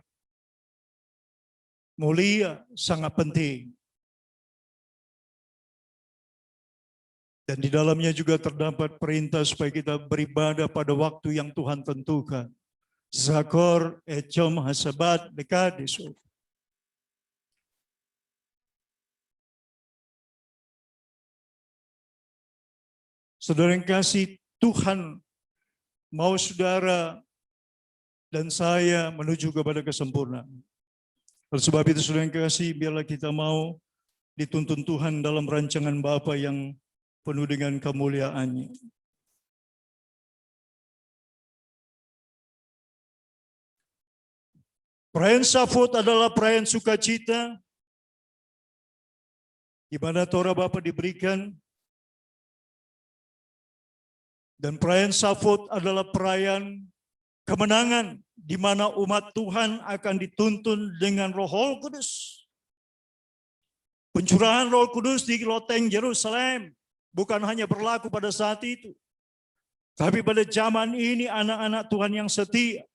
S2: mulia, sangat penting. Dan di dalamnya juga terdapat perintah supaya kita beribadah pada waktu yang Tuhan tentukan. Zakor, Ecom, Hasabat, Dekades. Saudara yang kasih, Tuhan mau saudara dan saya menuju kepada kesempurnaan. Oleh sebab itu saudara yang kasih, biarlah kita mau dituntun Tuhan dalam rancangan Bapa yang penuh dengan kemuliaan-Nya. Perayaan Syafut adalah perayaan sukacita, di mana Torah Bapa diberikan, dan perayaan Syafut adalah perayaan kemenangan, di mana umat Tuhan akan dituntun dengan Roh Kudus. Pencurahan Roh Kudus di loteng Yerusalem bukan hanya berlaku pada saat itu, tapi pada zaman ini anak-anak Tuhan yang setia,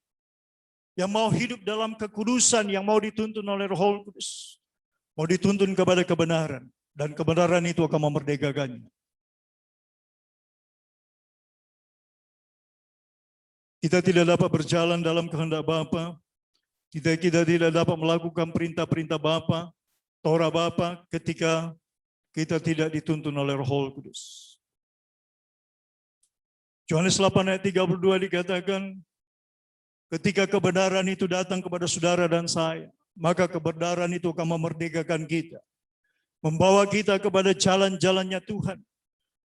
S2: yang mau hidup dalam kekudusan, yang mau dituntun oleh Roh Kudus, mau dituntun kepada kebenaran, dan kebenaran itu akan memerdekakannya. Kita tidak dapat berjalan dalam kehendak Bapa, kita tidak dapat melakukan perintah-perintah Bapa, Torah Bapa, ketika kita tidak dituntun oleh Roh Kudus. Yohanes 8 ayat 32 dikatakan, ketika kebenaran itu datang kepada saudara dan saya, maka kebenaran itu akan memerdekakan kita, membawa kita kepada jalan-jalannya Tuhan,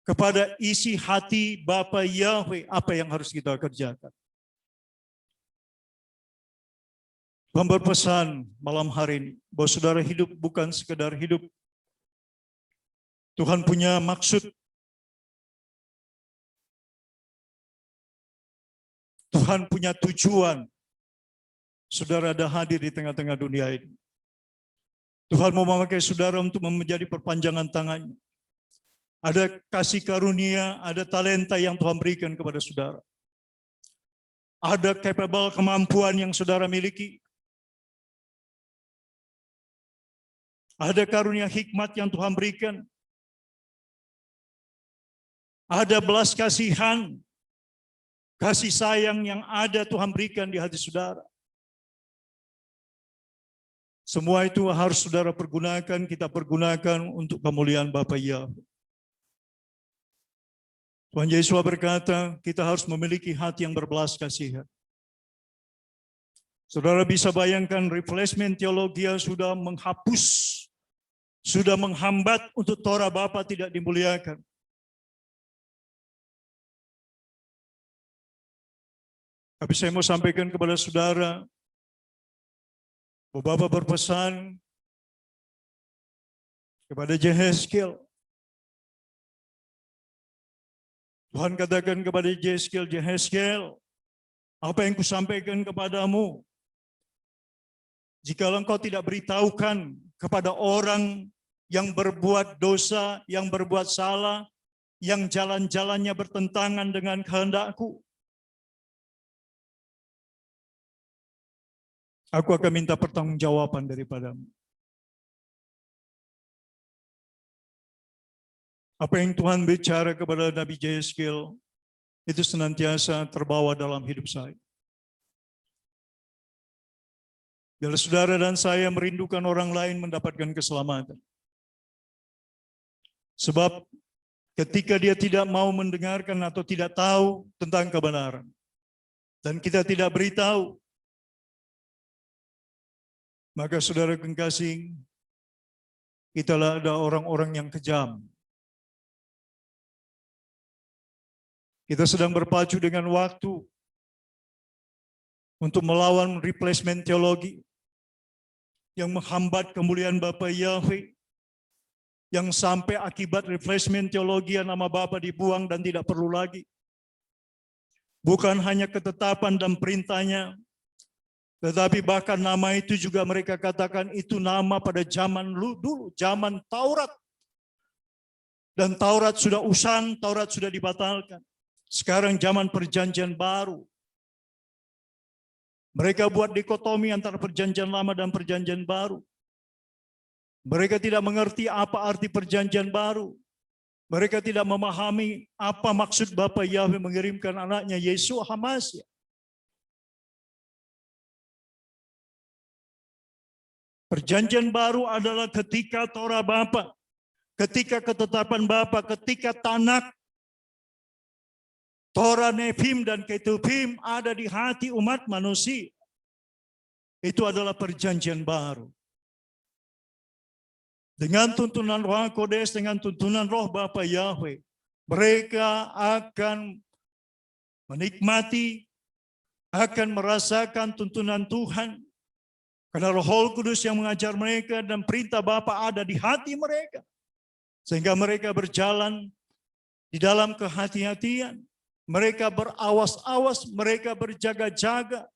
S2: kepada isi hati Bapa Yahweh, apa yang harus kita kerjakan. Tuhan berpesan malam hari ini, bahwa saudara hidup bukan sekedar hidup. Tuhan punya maksud. Tuhan punya tujuan. Saudara ada hadir di tengah-tengah dunia ini. Tuhan mau memakai saudara untuk menjadi perpanjangan tangannya. Ada kasih karunia, ada talenta yang Tuhan berikan kepada saudara. Ada capable kemampuan yang saudara miliki. Ada karunia hikmat yang Tuhan berikan. Ada belas kasihan, kasih sayang yang ada Tuhan berikan di hati saudara. Semua itu harus saudara pergunakan, kita pergunakan untuk kemuliaan Bapa Yahweh. Tuhan Yesus berkata, kita harus memiliki hati yang berbelas kasihan. Saudara bisa bayangkan, replacement teologi sudah menghapus, sudah menghambat untuk Torah Bapa tidak dimuliakan. Tapi saya mau sampaikan kepada saudara, bahwa Bapa berpesan kepada Yehezkiel. Tuhan katakan kepada Yehezkiel, Yehezkiel, apa yang kusampaikan kepadamu, jika engkau tidak beritahukan kepada orang yang berbuat dosa, yang berbuat salah, yang jalan-jalannya bertentangan dengan kehendakku, aku akan minta pertanggungjawaban daripadamu. Apa yang Tuhan bicara kepada Nabi Yehezkiel itu senantiasa terbawa dalam hidup saya. Biar saudara dan saya merindukan orang lain mendapatkan keselamatan. Sebab ketika dia tidak mau mendengarkan atau tidak tahu tentang kebenaran, dan kita tidak beritahu, maka saudara kekasih, kitalah ada orang-orang yang kejam. Kita sedang berpacu dengan waktu untuk melawan replacement teologi yang menghambat kemuliaan Bapa Yahweh, yang sampai akibat replacement teologi nama Bapa dibuang dan tidak perlu lagi. Bukan hanya ketetapan dan perintahnya, tetapi bahkan nama itu juga mereka katakan itu nama pada zaman dulu, zaman Taurat. Dan Taurat sudah usang, Taurat sudah dibatalkan. Sekarang zaman perjanjian baru. Mereka buat dikotomi antara perjanjian lama dan perjanjian baru. Mereka tidak mengerti apa arti perjanjian baru. Mereka tidak memahami apa maksud Bapa Yahweh mengirimkan anaknya Yesua HaMasyiah. Perjanjian baru adalah ketika Torah Bapa, ketika ketetapan Bapa, ketika Tanakh, Torah Nephim dan Ketuvim ada di hati umat manusia. Itu adalah perjanjian baru. Dengan tuntunan Roh Kodes, dengan tuntunan Roh Bapa Yahweh, mereka akan menikmati, akan merasakan tuntunan Tuhan. Karena Roh Kudus yang mengajar mereka dan perintah Bapa ada di hati mereka. Sehingga mereka berjalan di dalam kehati-hatian. Mereka berawas-awas, mereka berjaga-jaga.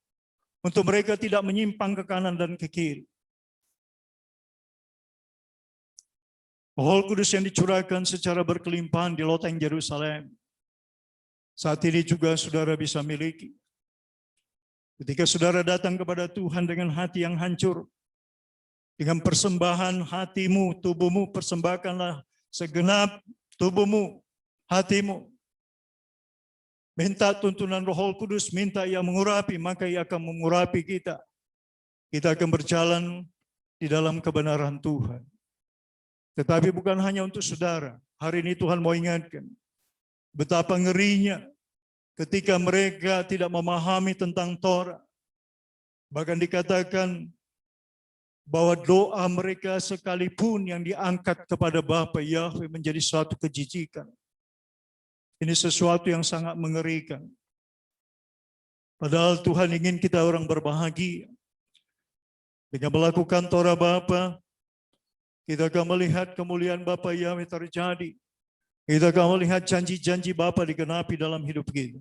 S2: Untuk mereka tidak menyimpang ke kanan dan ke kiri. Roh Kudus yang dicurahkan secara berkelimpahan di loteng Yerusalem. Saat ini juga saudara bisa miliki. Ketika saudara datang kepada Tuhan dengan hati yang hancur, dengan persembahan hatimu, tubuhmu, persembahkanlah segenap tubuhmu, hatimu. Minta tuntunan Roh Kudus, minta Ia mengurapi, maka Ia akan mengurapi kita. Kita akan berjalan di dalam kebenaran Tuhan. Tetapi bukan hanya untuk saudara. Hari ini Tuhan mau ingatkan betapa ngerinya ketika mereka tidak memahami tentang Torah. Bahkan dikatakan bahwa doa mereka sekalipun yang diangkat kepada Bapa Yahweh menjadi suatu kejijikan. Ini sesuatu yang sangat mengerikan. Padahal Tuhan ingin kita orang berbahagia. Dengan melakukan Torah Bapa, kita akan melihat kemuliaan Bapa Yahweh terjadi. Kita akan melihat janji-janji Bapa digenapi dalam hidup kita.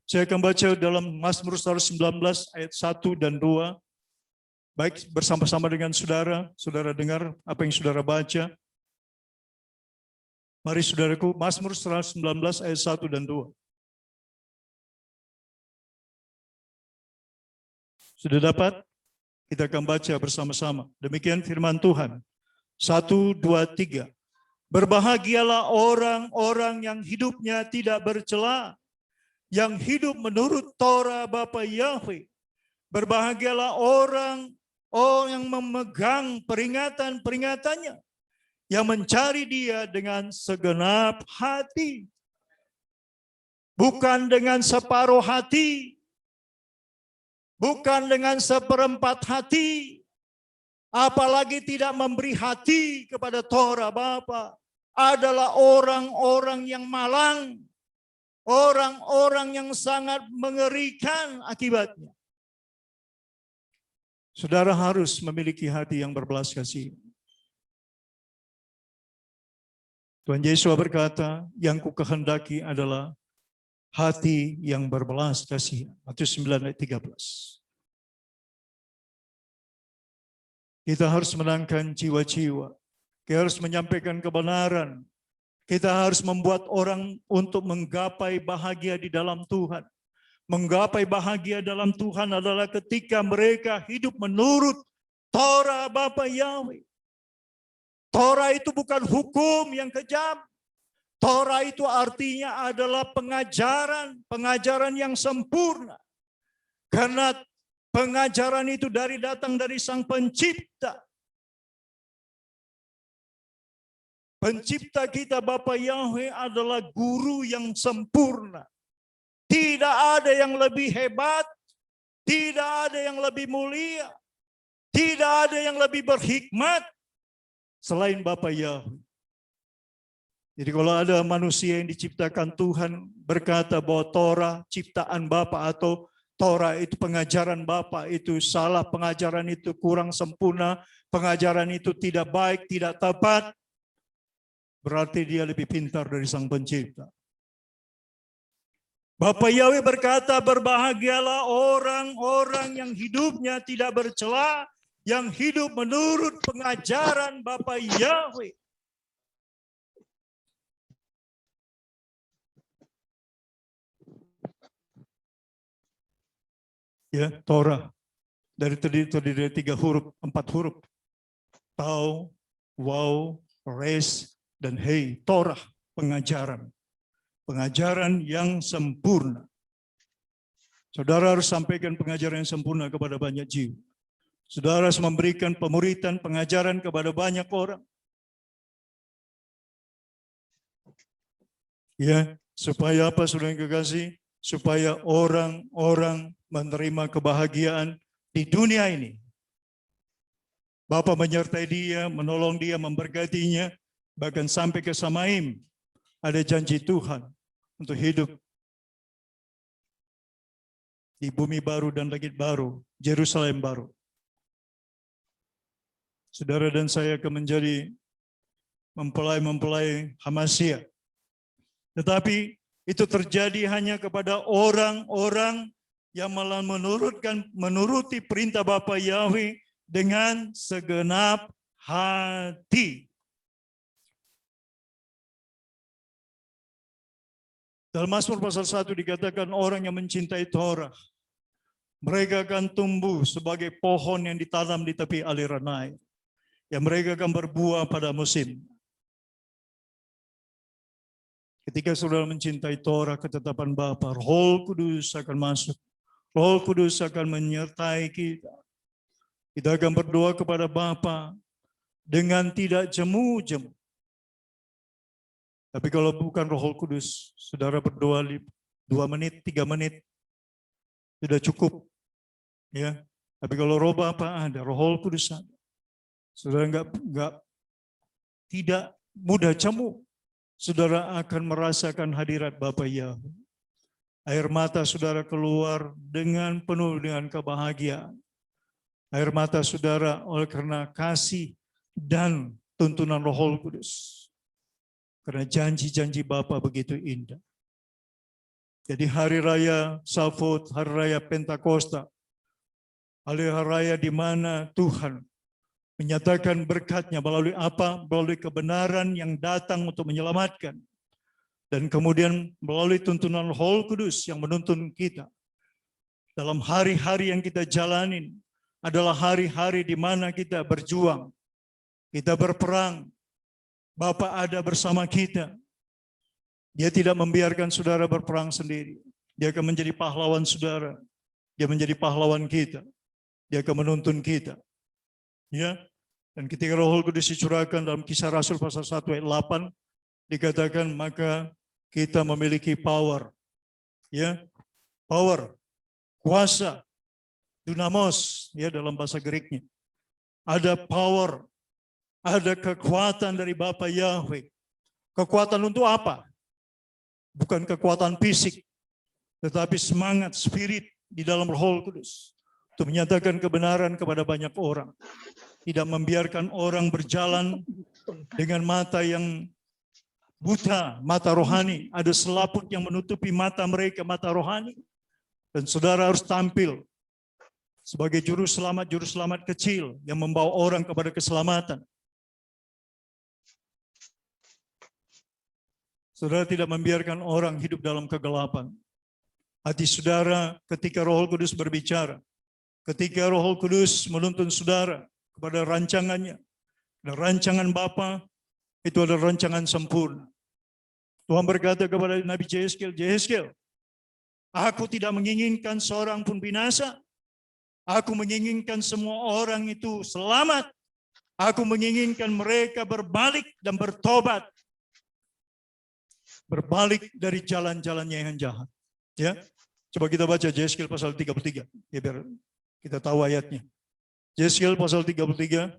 S2: Saya akan baca dalam Mazmur 119 ayat 1 dan 2. Baik, bersama-sama dengan saudara, saudara dengar apa yang saudara baca. Mari saudaraku, Mazmur 119 ayat 1 dan 2. Sudah dapat? Kita akan baca bersama-sama. Demikian firman Tuhan. 1, 2, 3. Berbahagialah orang-orang yang hidupnya tidak bercela, yang hidup menurut Torah Bapa Yahweh. Berbahagialah orang yang memegang peringatan-peringatannya, yang mencari Dia dengan segenap hati, bukan dengan separuh hati, bukan dengan seperempat hati, apalagi tidak memberi hati kepada Torah Bapa. Adalah orang-orang yang malang, orang-orang yang sangat mengerikan akibatnya. Saudara harus memiliki hati yang berbelas kasih. Tuhan Yesus berkata, yang kukehendaki adalah hati yang berbelas kasih. Matius 9 ayat 13. Kita harus menangkan jiwa-jiwa. Kita harus menyampaikan kebenaran. Kita harus membuat orang untuk menggapai bahagia di dalam Tuhan. Menggapai bahagia dalam Tuhan adalah ketika mereka hidup menurut Torah Bapa Yahweh. Torah itu bukan hukum yang kejam. Torah itu artinya adalah pengajaran yang sempurna. Karena pengajaran itu datang dari Sang Pencipta. Pencipta kita Bapa Yahweh adalah guru yang sempurna. Tidak ada yang lebih hebat, tidak ada yang lebih mulia, tidak ada yang lebih berhikmat selain Bapa Yahweh. Jadi kalau ada manusia yang diciptakan Tuhan berkata bahwa Torah ciptaan Bapa atau Torah itu pengajaran Bapa itu salah, pengajaran itu kurang sempurna, pengajaran itu tidak baik, tidak tepat, berarti dia lebih pintar dari Sang Pencipta. Bapa Yahweh berkata, berbahagialah orang-orang yang hidupnya tidak bercela, yang hidup menurut pengajaran Bapa Yahweh. Ya, Torah terdiri dari 3 huruf, 4 huruf. Tau, Waw, Res, dan Hei. Torah, pengajaran. Pengajaran yang sempurna. Saudara harus sampaikan pengajaran yang sempurna kepada banyak jiwa. Saudara harus memberikan pemuritan, pengajaran kepada banyak orang. Ya, supaya apa saudara yang kekasih? Supaya orang-orang menerima kebahagiaan di dunia ini. Bapa menyertai dia, menolong dia, memberkatinya, bahkan sampai ke Samaim. Ada janji Tuhan untuk hidup di bumi baru dan langit baru, Yerusalem baru. Saudara dan saya akan menjadi mempelai-mempelai Hamasya. Tetapi itu terjadi hanya kepada orang-orang yang malah menuruti perintah Bapa Yahweh dengan segenap hati. Dalam Mazmur pasal 1 dikatakan orang yang mencintai Torah, mereka akan tumbuh sebagai pohon yang ditanam di tepi aliran air. Yang mereka akan berbuah pada musim. Ketika saudara mencintai Torah, ketetapan Bapa, Roh Kudus akan masuk. Roh Kudus akan menyertai kita. Kita akan berdoa kepada Bapa dengan tidak jemu-jemu. Tapi kalau bukan Roh Kudus, saudara berdoa 2 menit, 3 menit, sudah cukup. Ya. Tapi kalau Roh Bapa ada, Roh Kudus ada. Saudara tidak mudah jemu. Saudara akan merasakan hadirat Bapa Yahweh. Air mata saudara keluar dengan penuh dengan kebahagiaan. Air mata saudara oleh karena kasih dan tuntunan Roh Kudus. Karena janji-janji Bapa begitu indah. Jadi hari raya Shavuot, hari raya Pentakosta, hari raya di mana Tuhan menyatakan berkat-Nya melalui apa? Melalui kebenaran yang datang untuk menyelamatkan. Dan kemudian melalui tuntunan Roh Kudus yang menuntun kita. Dalam hari-hari yang kita jalanin adalah hari-hari di mana kita berjuang. Kita berperang. Bapa ada bersama kita. Dia tidak membiarkan saudara berperang sendiri. Dia akan menjadi pahlawan saudara. Dia menjadi pahlawan kita. Dia akan menuntun kita. Ya. Dan ketika Roh Kudus dicurahkan dalam Kisah Rasul pasal 1 ayat 8 dikatakan maka kita memiliki power. Ya. Power, kuasa, dunamos ya dalam bahasa Greknya. Ada power, ada kekuatan dari Bapa Yahweh. Kekuatan untuk apa? Bukan kekuatan fisik, tetapi semangat, spirit di dalam Roh Kudus. Untuk menyatakan kebenaran kepada banyak orang. Tidak membiarkan orang berjalan dengan mata yang buta, mata rohani. Ada selaput yang menutupi mata mereka, mata rohani. Dan saudara harus tampil sebagai juru selamat kecil yang membawa orang kepada keselamatan. Saudara tidak membiarkan orang hidup dalam kegelapan. Hati saudara ketika Roh Kudus berbicara, ketika Roh Kudus menuntun saudara kepada rancangannya, dan rancangan Bapa itu adalah rancangan sempurna. Tuhan berkata kepada Nabi Yehezkiel, aku tidak menginginkan seorang pun binasa. Aku menginginkan semua orang itu selamat. Aku menginginkan mereka berbalik dan bertobat. Berbalik dari jalan-jalannya yang jahat. Ya, coba kita baca Yehezkiel pasal 33. Ya, biar kita tahu ayatnya. Yehezkiel pasal 33.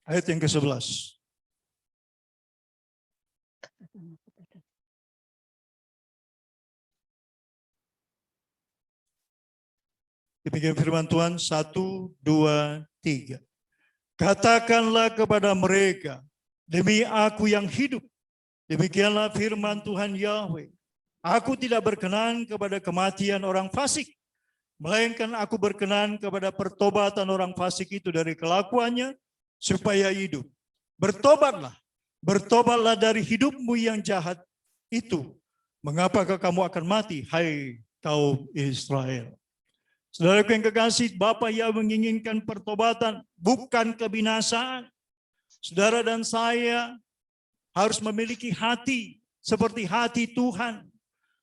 S2: Ayat yang ke-11. Demikian firman Tuhan, 1, 2, 3. Katakanlah kepada mereka, demi aku yang hidup, demikianlah firman Tuhan Yahweh. Aku tidak berkenan kepada kematian orang fasik, melainkan aku berkenan kepada pertobatan orang fasik itu dari kelakuannya, supaya hidup. Bertobatlah dari hidupmu yang jahat itu. Mengapakah kamu akan mati, hai kaum Israel? Saudaraku yang kekasih, Bapa yang menginginkan pertobatan, bukan kebinasaan. Saudara dan saya harus memiliki hati seperti hati Tuhan,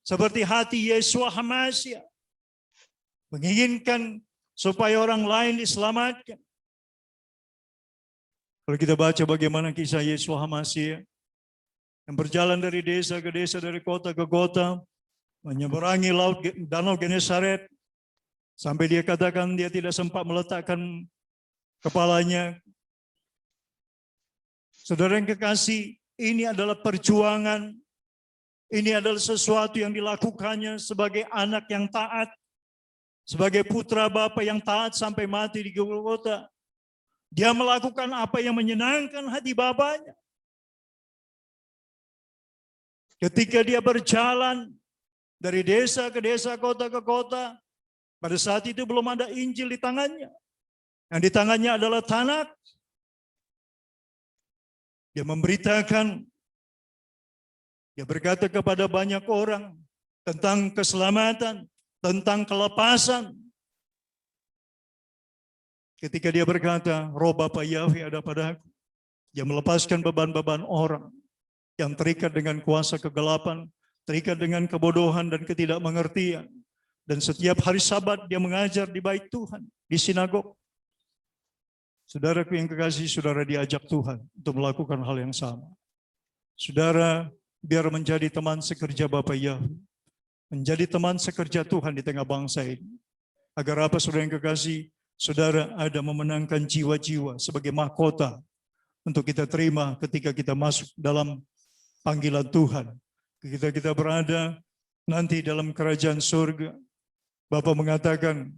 S2: seperti hati Yeshua HaMashiach. menginginkan supaya orang lain diselamatkan. Kalau kita baca bagaimana kisah Yesus Hamasi yang berjalan dari desa ke desa, dari kota ke kota, menyeberangi laut Danau Genesaret, sampai dia katakan dia tidak sempat meletakkan kepalanya. Saudara yang kekasih, ini adalah perjuangan, ini adalah sesuatu yang dilakukannya sebagai anak yang taat, sebagai putra Bapa yang taat sampai mati di Golgota. Dia melakukan apa yang menyenangkan hati Bapanya. Ketika dia berjalan dari desa ke desa, kota ke kota, pada saat itu belum ada Injil di tangannya. Yang di tangannya adalah Tanakh. Dia memberitakan, dia berkata kepada banyak orang tentang keselamatan, tentang kelepasan. Ketika dia berkata, Roh Bapa Yahweh ada padaku, dia melepaskan beban-beban orang yang terikat dengan kuasa kegelapan, terikat dengan kebodohan dan ketidakmengertian. Dan setiap hari Sabat dia mengajar di bait Tuhan, di sinagog. Saudaraku yang kekasih, saudara diajak Tuhan untuk melakukan hal yang sama. Saudara biar menjadi teman sekerja Bapa Yahweh, menjadi teman sekerja Tuhan di tengah bangsa ini. Agar apa saudara yang kekasih? Saudara ada memenangkan jiwa-jiwa sebagai mahkota untuk kita terima ketika kita masuk dalam panggilan Tuhan. Ketika kita berada nanti dalam kerajaan surga, Bapa mengatakan,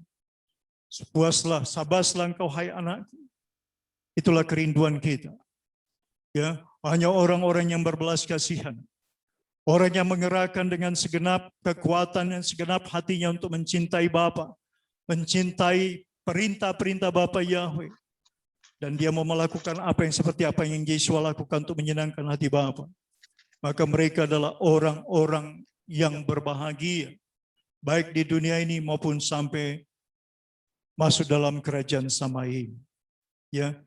S2: puaslah, sabaslah engkau hai anakku. Itulah kerinduan kita. Ya, hanya orang-orang yang berbelas kasihan, orang yang mengerahkan dengan segenap kekuatan dan segenap hatinya untuk mencintai Bapa, mencintai perintah-perintah Bapa Yahweh. Dan dia mau melakukan apa yang seperti apa yang Yesus lakukan untuk menyenangkan hati Bapa. Maka mereka adalah orang-orang yang berbahagia, baik di dunia ini maupun sampai masuk dalam kerajaan Samaim. Ya,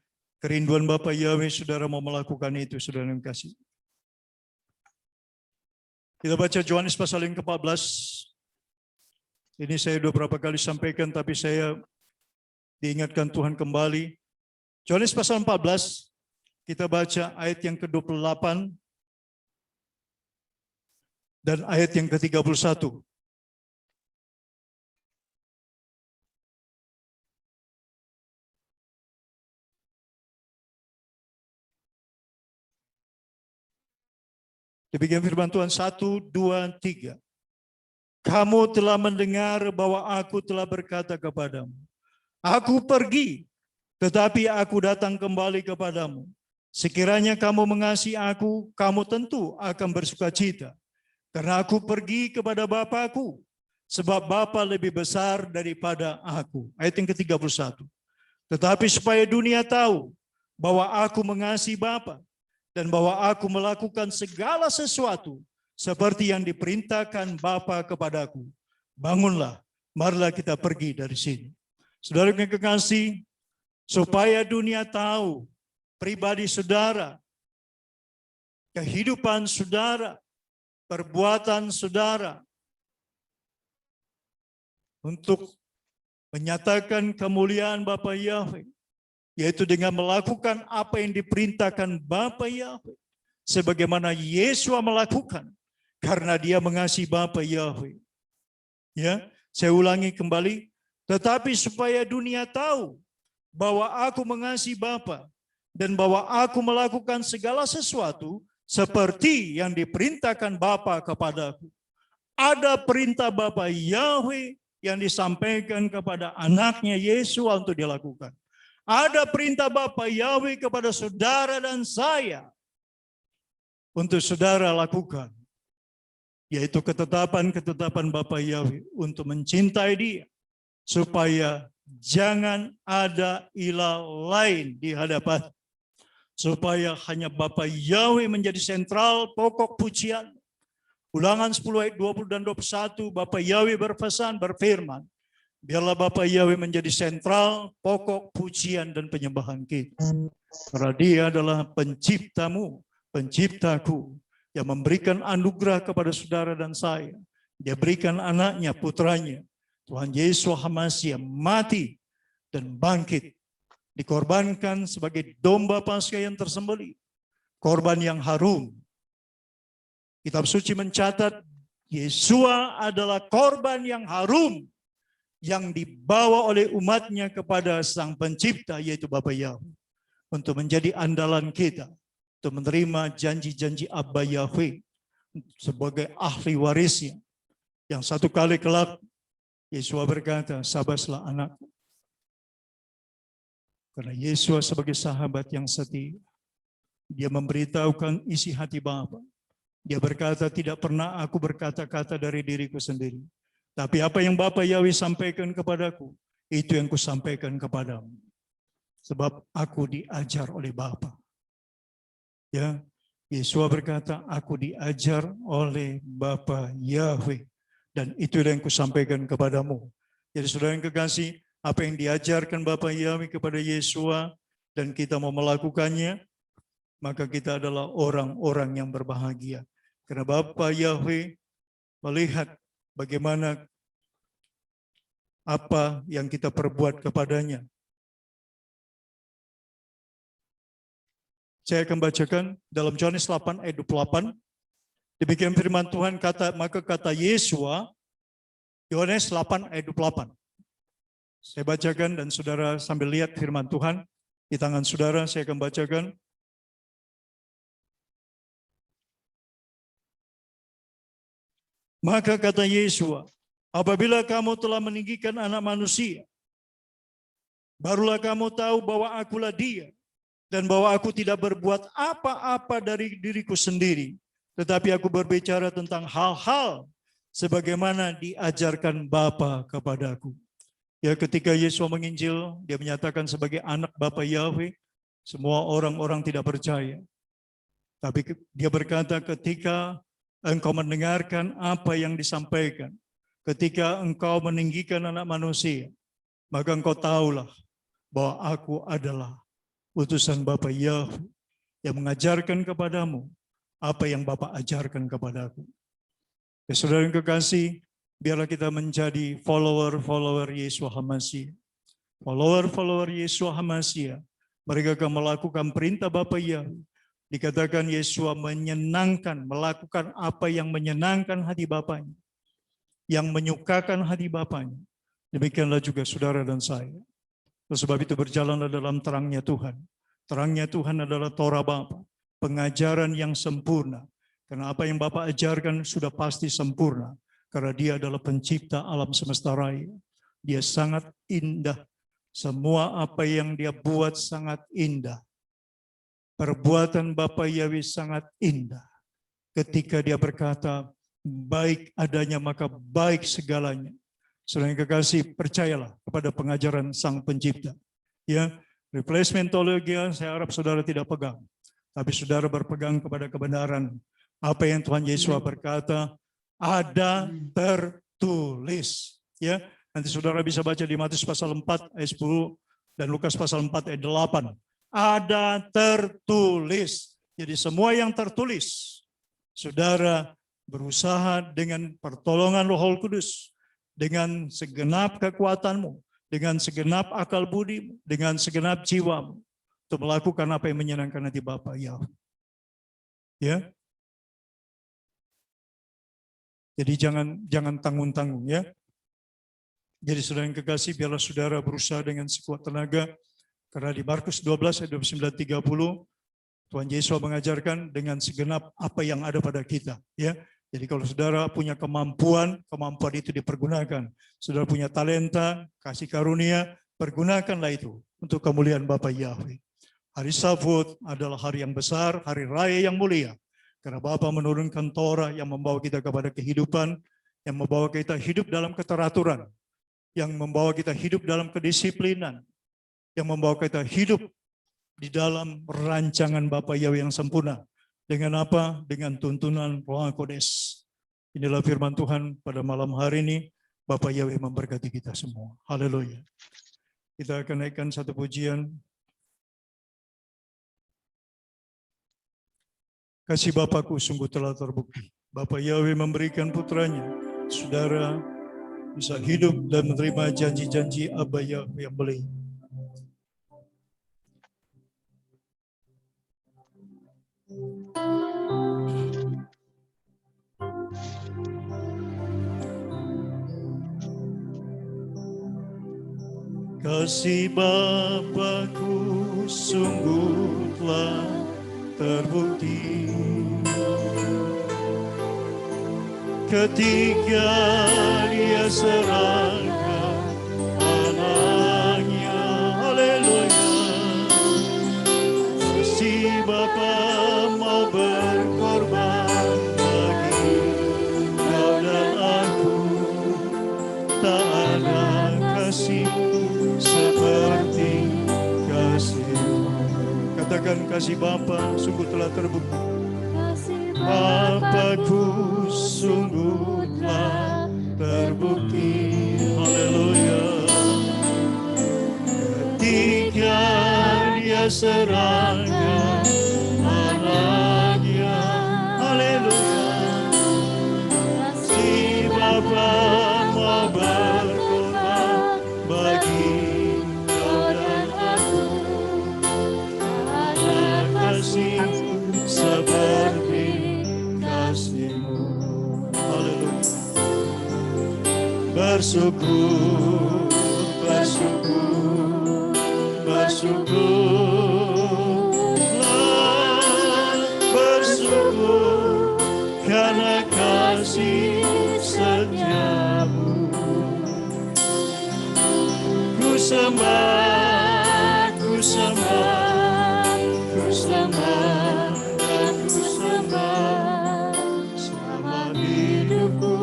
S2: kerinduan Bapa Yahweh, saudara mau melakukan itu, saudara yang kasih. Kita baca Yohanes pasal yang ke-14. Ini saya sudah berapa kali sampaikan, tapi saya diingatkan Tuhan kembali. Yohanes pasal 14, kita baca ayat yang ke-28 dan ayat yang ke-31. Demikian firman Tuhan, 1, 2, 3. Kamu telah mendengar bahwa aku telah berkata kepadamu, aku pergi, tetapi aku datang kembali kepadamu. Sekiranya kamu mengasihi aku, kamu tentu akan bersukacita. Karena aku pergi kepada Bapa-Ku, sebab Bapa lebih besar daripada aku. Ayat yang ke-31. Tetapi supaya dunia tahu bahwa aku mengasihi Bapa, dan bahwa aku melakukan segala sesuatu seperti yang diperintahkan Bapa kepadaku. Bangunlah, marilah kita pergi dari sini. Saudara yang kekasih, supaya dunia tahu pribadi saudara, kehidupan saudara, perbuatan saudara, untuk menyatakan kemuliaan Bapa Yahweh, yaitu dengan melakukan apa yang diperintahkan Bapa Yahweh, sebagaimana Yesus melakukan karena dia mengasihi Bapa Yahweh. Ya, saya ulangi kembali, tetapi supaya dunia tahu bahwa aku mengasihi Bapa dan bahwa aku melakukan segala sesuatu seperti yang diperintahkan Bapa kepadaku. Ada perintah Bapa Yahweh yang disampaikan kepada anaknya Yesus untuk dilakukan. Ada perintah Bapa Yahweh kepada saudara dan saya untuk saudara lakukan, yaitu ketetapan-ketetapan Bapa Yahweh untuk mencintai Dia, supaya jangan ada ilah lain di hadapan, supaya hanya Bapa Yahweh menjadi sentral pokok pujian. Ulangan 10 ayat 20 dan 21, Bapa Yahweh berfirman, biarlah Bapa Yahweh menjadi sentral pokok pujian dan penyembahan kita. Karena Dia adalah penciptamu, penciptaku, yang memberikan anugerah kepada saudara dan saya. Dia berikan anaknya, putranya, Tuhan Yesus Hamasiah mati dan bangkit, dikorbankan sebagai domba Paskah yang tersembelih, korban yang harum. Kitab suci mencatat Yesua adalah korban yang harum yang dibawa oleh umatnya kepada Sang Pencipta, yaitu Bapa Yahweh, untuk menjadi andalan kita, untuk menerima janji-janji Abba Yahweh sebagai ahli warisnya, yang satu kali kelak Yesua berkata, sabarlah anakku. Karena Yesua sebagai sahabat yang setia, dia memberitahukan isi hati Bapa. Dia berkata, tidak pernah aku berkata-kata dari diriku sendiri, tapi apa yang Bapa Yahweh sampaikan kepadaku, itu yang kusampaikan kepadamu. Sebab aku diajar oleh Bapa. Ya, Yesua berkata, aku diajar oleh Bapa Yahweh, dan itu yang kusampaikan kepadamu. Jadi saudara yang kekasih, apa yang diajarkan Bapa Yahweh kepada Yesua, dan kita mau melakukannya, maka kita adalah orang-orang yang berbahagia. Karena Bapa Yahweh melihat bagaimana apa yang kita perbuat kepadanya. Saya akan bacakan dalam Yohanes 8 ayat 28. Demikian firman Tuhan, maka kata Yesua, Yohanes 8 ayat 28. Saya bacakan dan saudara sambil lihat firman Tuhan di tangan saudara, saya akan bacakan. Maka kata Yesua, apabila kamu telah meninggikan anak manusia, barulah kamu tahu bahwa akulah dia, dan bahwa aku tidak berbuat apa-apa dari diriku sendiri, tetapi aku berbicara tentang hal-hal sebagaimana diajarkan Bapa kepadaku. Ya, ketika Yesus menginjil, dia menyatakan sebagai anak Bapa Yahweh, semua orang-orang tidak percaya. Tapi dia berkata, ketika engkau mendengarkan apa yang disampaikan, ketika engkau meninggikan anak manusia, maka engkau tahulah bahwa aku adalah utusan Bapa Yahweh yang mengajarkan kepadamu apa yang Bapa ajarkan kepadaku. Ya, saudara yang kekasih, biarlah kita menjadi follower-follower Yesua HaMasiah. Follower-follower Yesua HaMasiah, mereka akan melakukan perintah Bapa Yahweh. Dikatakan Yesua menyenangkan, melakukan apa yang menyenangkan hati Bapanya, yang menyukakan hati Bapanya. Demikianlah juga saudara dan saya. Oleh sebab itu berjalanlah dalam terangnya Tuhan. Terangnya Tuhan adalah Torah Bapa, pengajaran yang sempurna. Karena apa yang Bapa ajarkan sudah pasti sempurna. Karena dia adalah pencipta alam semesta raya. Dia sangat indah. Semua apa yang dia buat sangat indah. Perbuatan Bapa Yahweh sangat indah. Ketika dia berkata, baik adanya maka baik segalanya. Saudara yang kekasih, percayalah kepada pengajaran Sang Pencipta. Ya, replacement teologi saya harap saudara tidak pegang, tapi saudara berpegang kepada kebenaran. Apa yang Tuhan Yesus berkata, ada tertulis. Ya, nanti saudara bisa baca di Matius pasal 4 ayat 10 dan Lukas pasal 4 ayat 8. Ada tertulis. Jadi semua yang tertulis, saudara berusaha dengan pertolongan Roh Kudus, dengan segenap kekuatanmu, dengan segenap akal budimu, dengan segenap jiwamu, untuk melakukan apa yang menyenangkan hati Bapa Yahweh. Ya. Jadi jangan tanggung-tanggung ya. Jadi saudara yang kekasih, biarlah saudara berusaha dengan sekuat tenaga. Karena di Markus 12 ayat 29-30, Tuhan Yesus mengajarkan dengan segenap apa yang ada pada kita. Ya, jadi kalau saudara punya kemampuan itu dipergunakan. Saudara punya talenta, kasih karunia, pergunakanlah itu untuk kemuliaan Bapa Yahweh. Hari Sabat adalah hari yang besar, hari raya yang mulia. Karena Bapa menurunkan Torah yang membawa kita kepada kehidupan, yang membawa kita hidup dalam keteraturan, yang membawa kita hidup dalam kedisiplinan, yang membawa kita hidup di dalam rancangan Bapa Yahweh yang sempurna. Dengan apa? Dengan tuntunan Roh Kudus. Inilah firman Tuhan pada malam hari ini. Bapa Yahweh memberkati kita semua. Haleluya. Kita akan naikkan satu pujian. Kasih Bapakku sungguh telah terbukti. Bapa Yahweh memberikan putranya, saudara bisa hidup dan menerima janji-janji Aba Yahweh yang mulia. Kasih Bapakku sungguh telah terbukti ketika Dia serahkan anaknya. Haleluya. Kasih Bapa mau berkorban bagi kau dan aku. Tak ada kasih seperti kasih-Mu. Katakan kasih Bapa sungguh telah terbukti. Bapakku sungguh telah terbukti. Haleluya. Ketika Dia serahkan anaknya. Haleluya. Si Bapa mau berkorban bagi kau dan aku. Ada kasih seperti kasih-Mu. Haleluya. Bersyukur, bersyukur, bersyukurlah, bersyukur karena kasih setia-Mu. Ku sembah, ku sembah, ku sembah, dan ku sembah selama hidupku.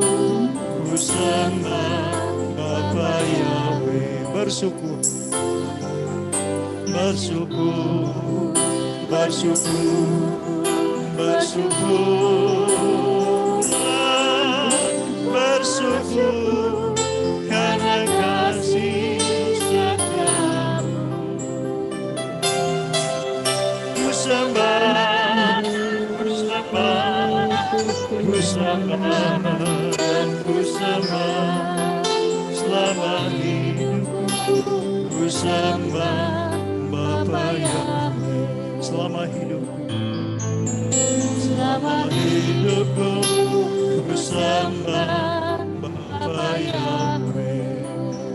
S2: Ku sembah Bapa Yahweh. Bersyukur, bersyukur, bersyukur, bersyukur, bersyukur karena kasih setia-Mu. Ku sembah, ku sembah, ku sembah, dan ku sembah selama hidupku. Ku sembah Bapa Yahweh selama hidupku. Selama hidupku ku sembah Bapa Yahweh.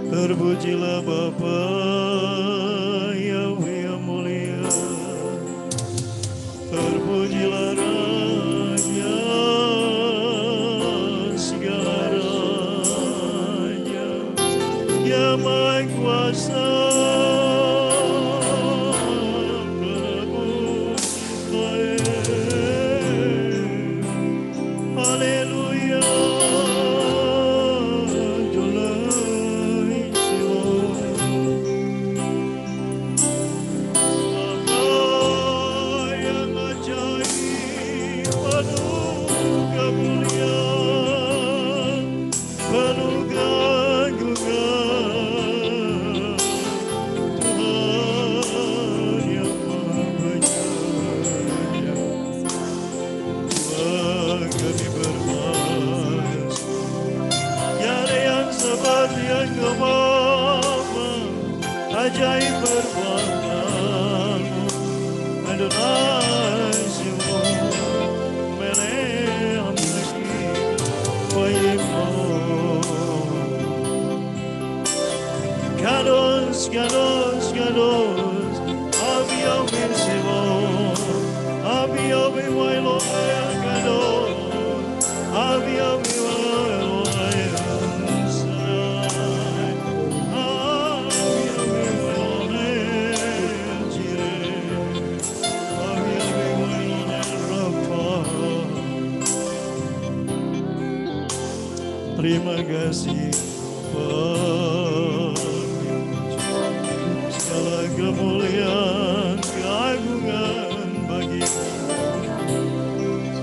S2: Terpujilah Bapa Yahweh yang mulia. Terpujilah Raja segala raja yang Maha Kuasa. Ajaib perbuatanmu, Adonai Shalom, Melech HaMelechim, Kadosh, Kadosh, Kadosh, Abi Yahweh Shalom, Abi Yahweh Elohim Kadosh, Abi Yahweh terima kasih Bapa. Segala kemuliaan, keagungan bagi-Mu.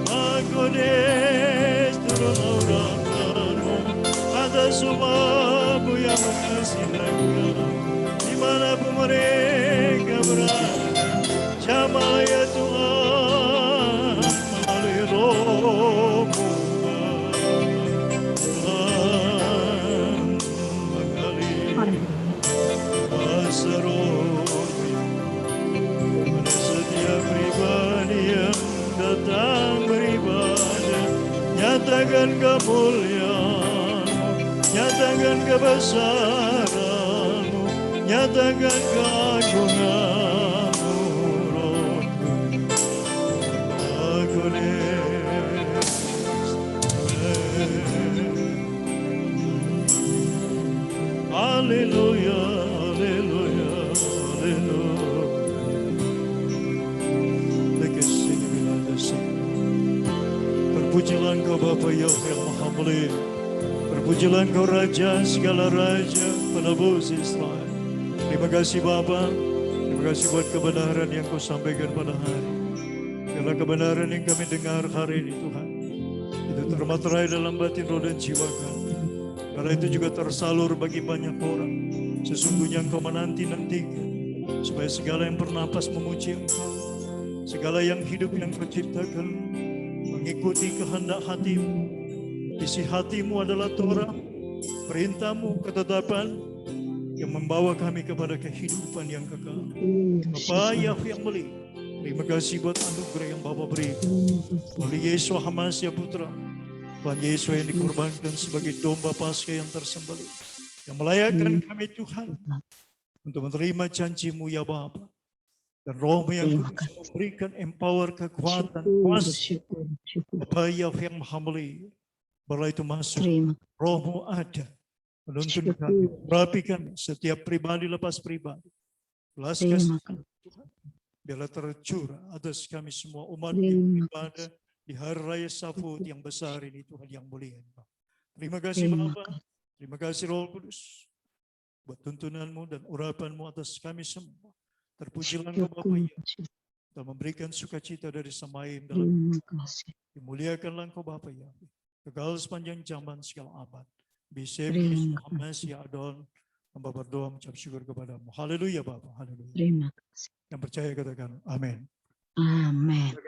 S2: Makodes turun aurakanmu atas umat-Mu yang mengasihi Engkau. Dimanapun mereka berada, jamalah ya Tuhan melalui Roh-Mu. nyatakan kemuliaan-Mu, nyatakan kebesaran-Mu, nyatakan keagungan-Mu, Rohku. Aku Haleluya, haleluya, haleluya. Terpujilah Engkau Bapa Yahweh yang Maha Mulia. Terpujilah Engkau Raja segala raja, penebus Israel. Terima kasih Bapa. Terima kasih buat kebenaran yang Kau sampaikan pada hari. Segala kebenaran yang kami dengar hari ini Tuhan, itu termaterai dalam batin roh dan jiwa kami. Karena itu juga tersalur bagi banyak orang. Sesungguhnya Engkau menanti-nantikan supaya segala yang bernapas memuji Engkau, segala yang hidup yang Kau ciptakan mengikuti kehendak hatimu. Isi hatimu adalah Torah, perintahmu, ketetapan yang membawa kami kepada kehidupan yang kekal. Bapa Yahweh yang mulia, terima kasih buat anugerah yang Bapa beri oleh Yesus Hamasya Putra, Tuhan Yesus yang dikorbankan sebagai domba Paskah yang tersembelih, yang melayakkan kami Tuhan untuk menerima janji-Mu ya Bapa. Dan Roh-Mu yang kudus memberikan empower, kekuatan, kuasa. Bapa Yahweh yang Maha Mulia, barulah itu masuk, Roh-Mu ada, menuntun kami, merapikan setiap pribadi lepas pribadi. Belas kasih Tuhan, biarlah tercurah atas kami semua umat yang beribadah di hari raya Safut yang besar ini Tuhan yang mulia. Terima kasih Bapa, terima kasih Roh Kudus buat tuntunan-Mu dan urapan-Mu atas kami semua. Terpujilah Engkau Bapa Yahweh, dan memberikan sukacita dari Samaim dalam dimuliakanlah Engkau Bapa Yahweh, kekal sepanjang zaman segala abad. Bisem Yesus Hamasi Adon, hamba berdoa mengucap syukur kepada-Mu. Haleluya Bapa, haleluya.
S3: Terima kasih.
S2: Yang percaya katakan amin.
S3: Amin.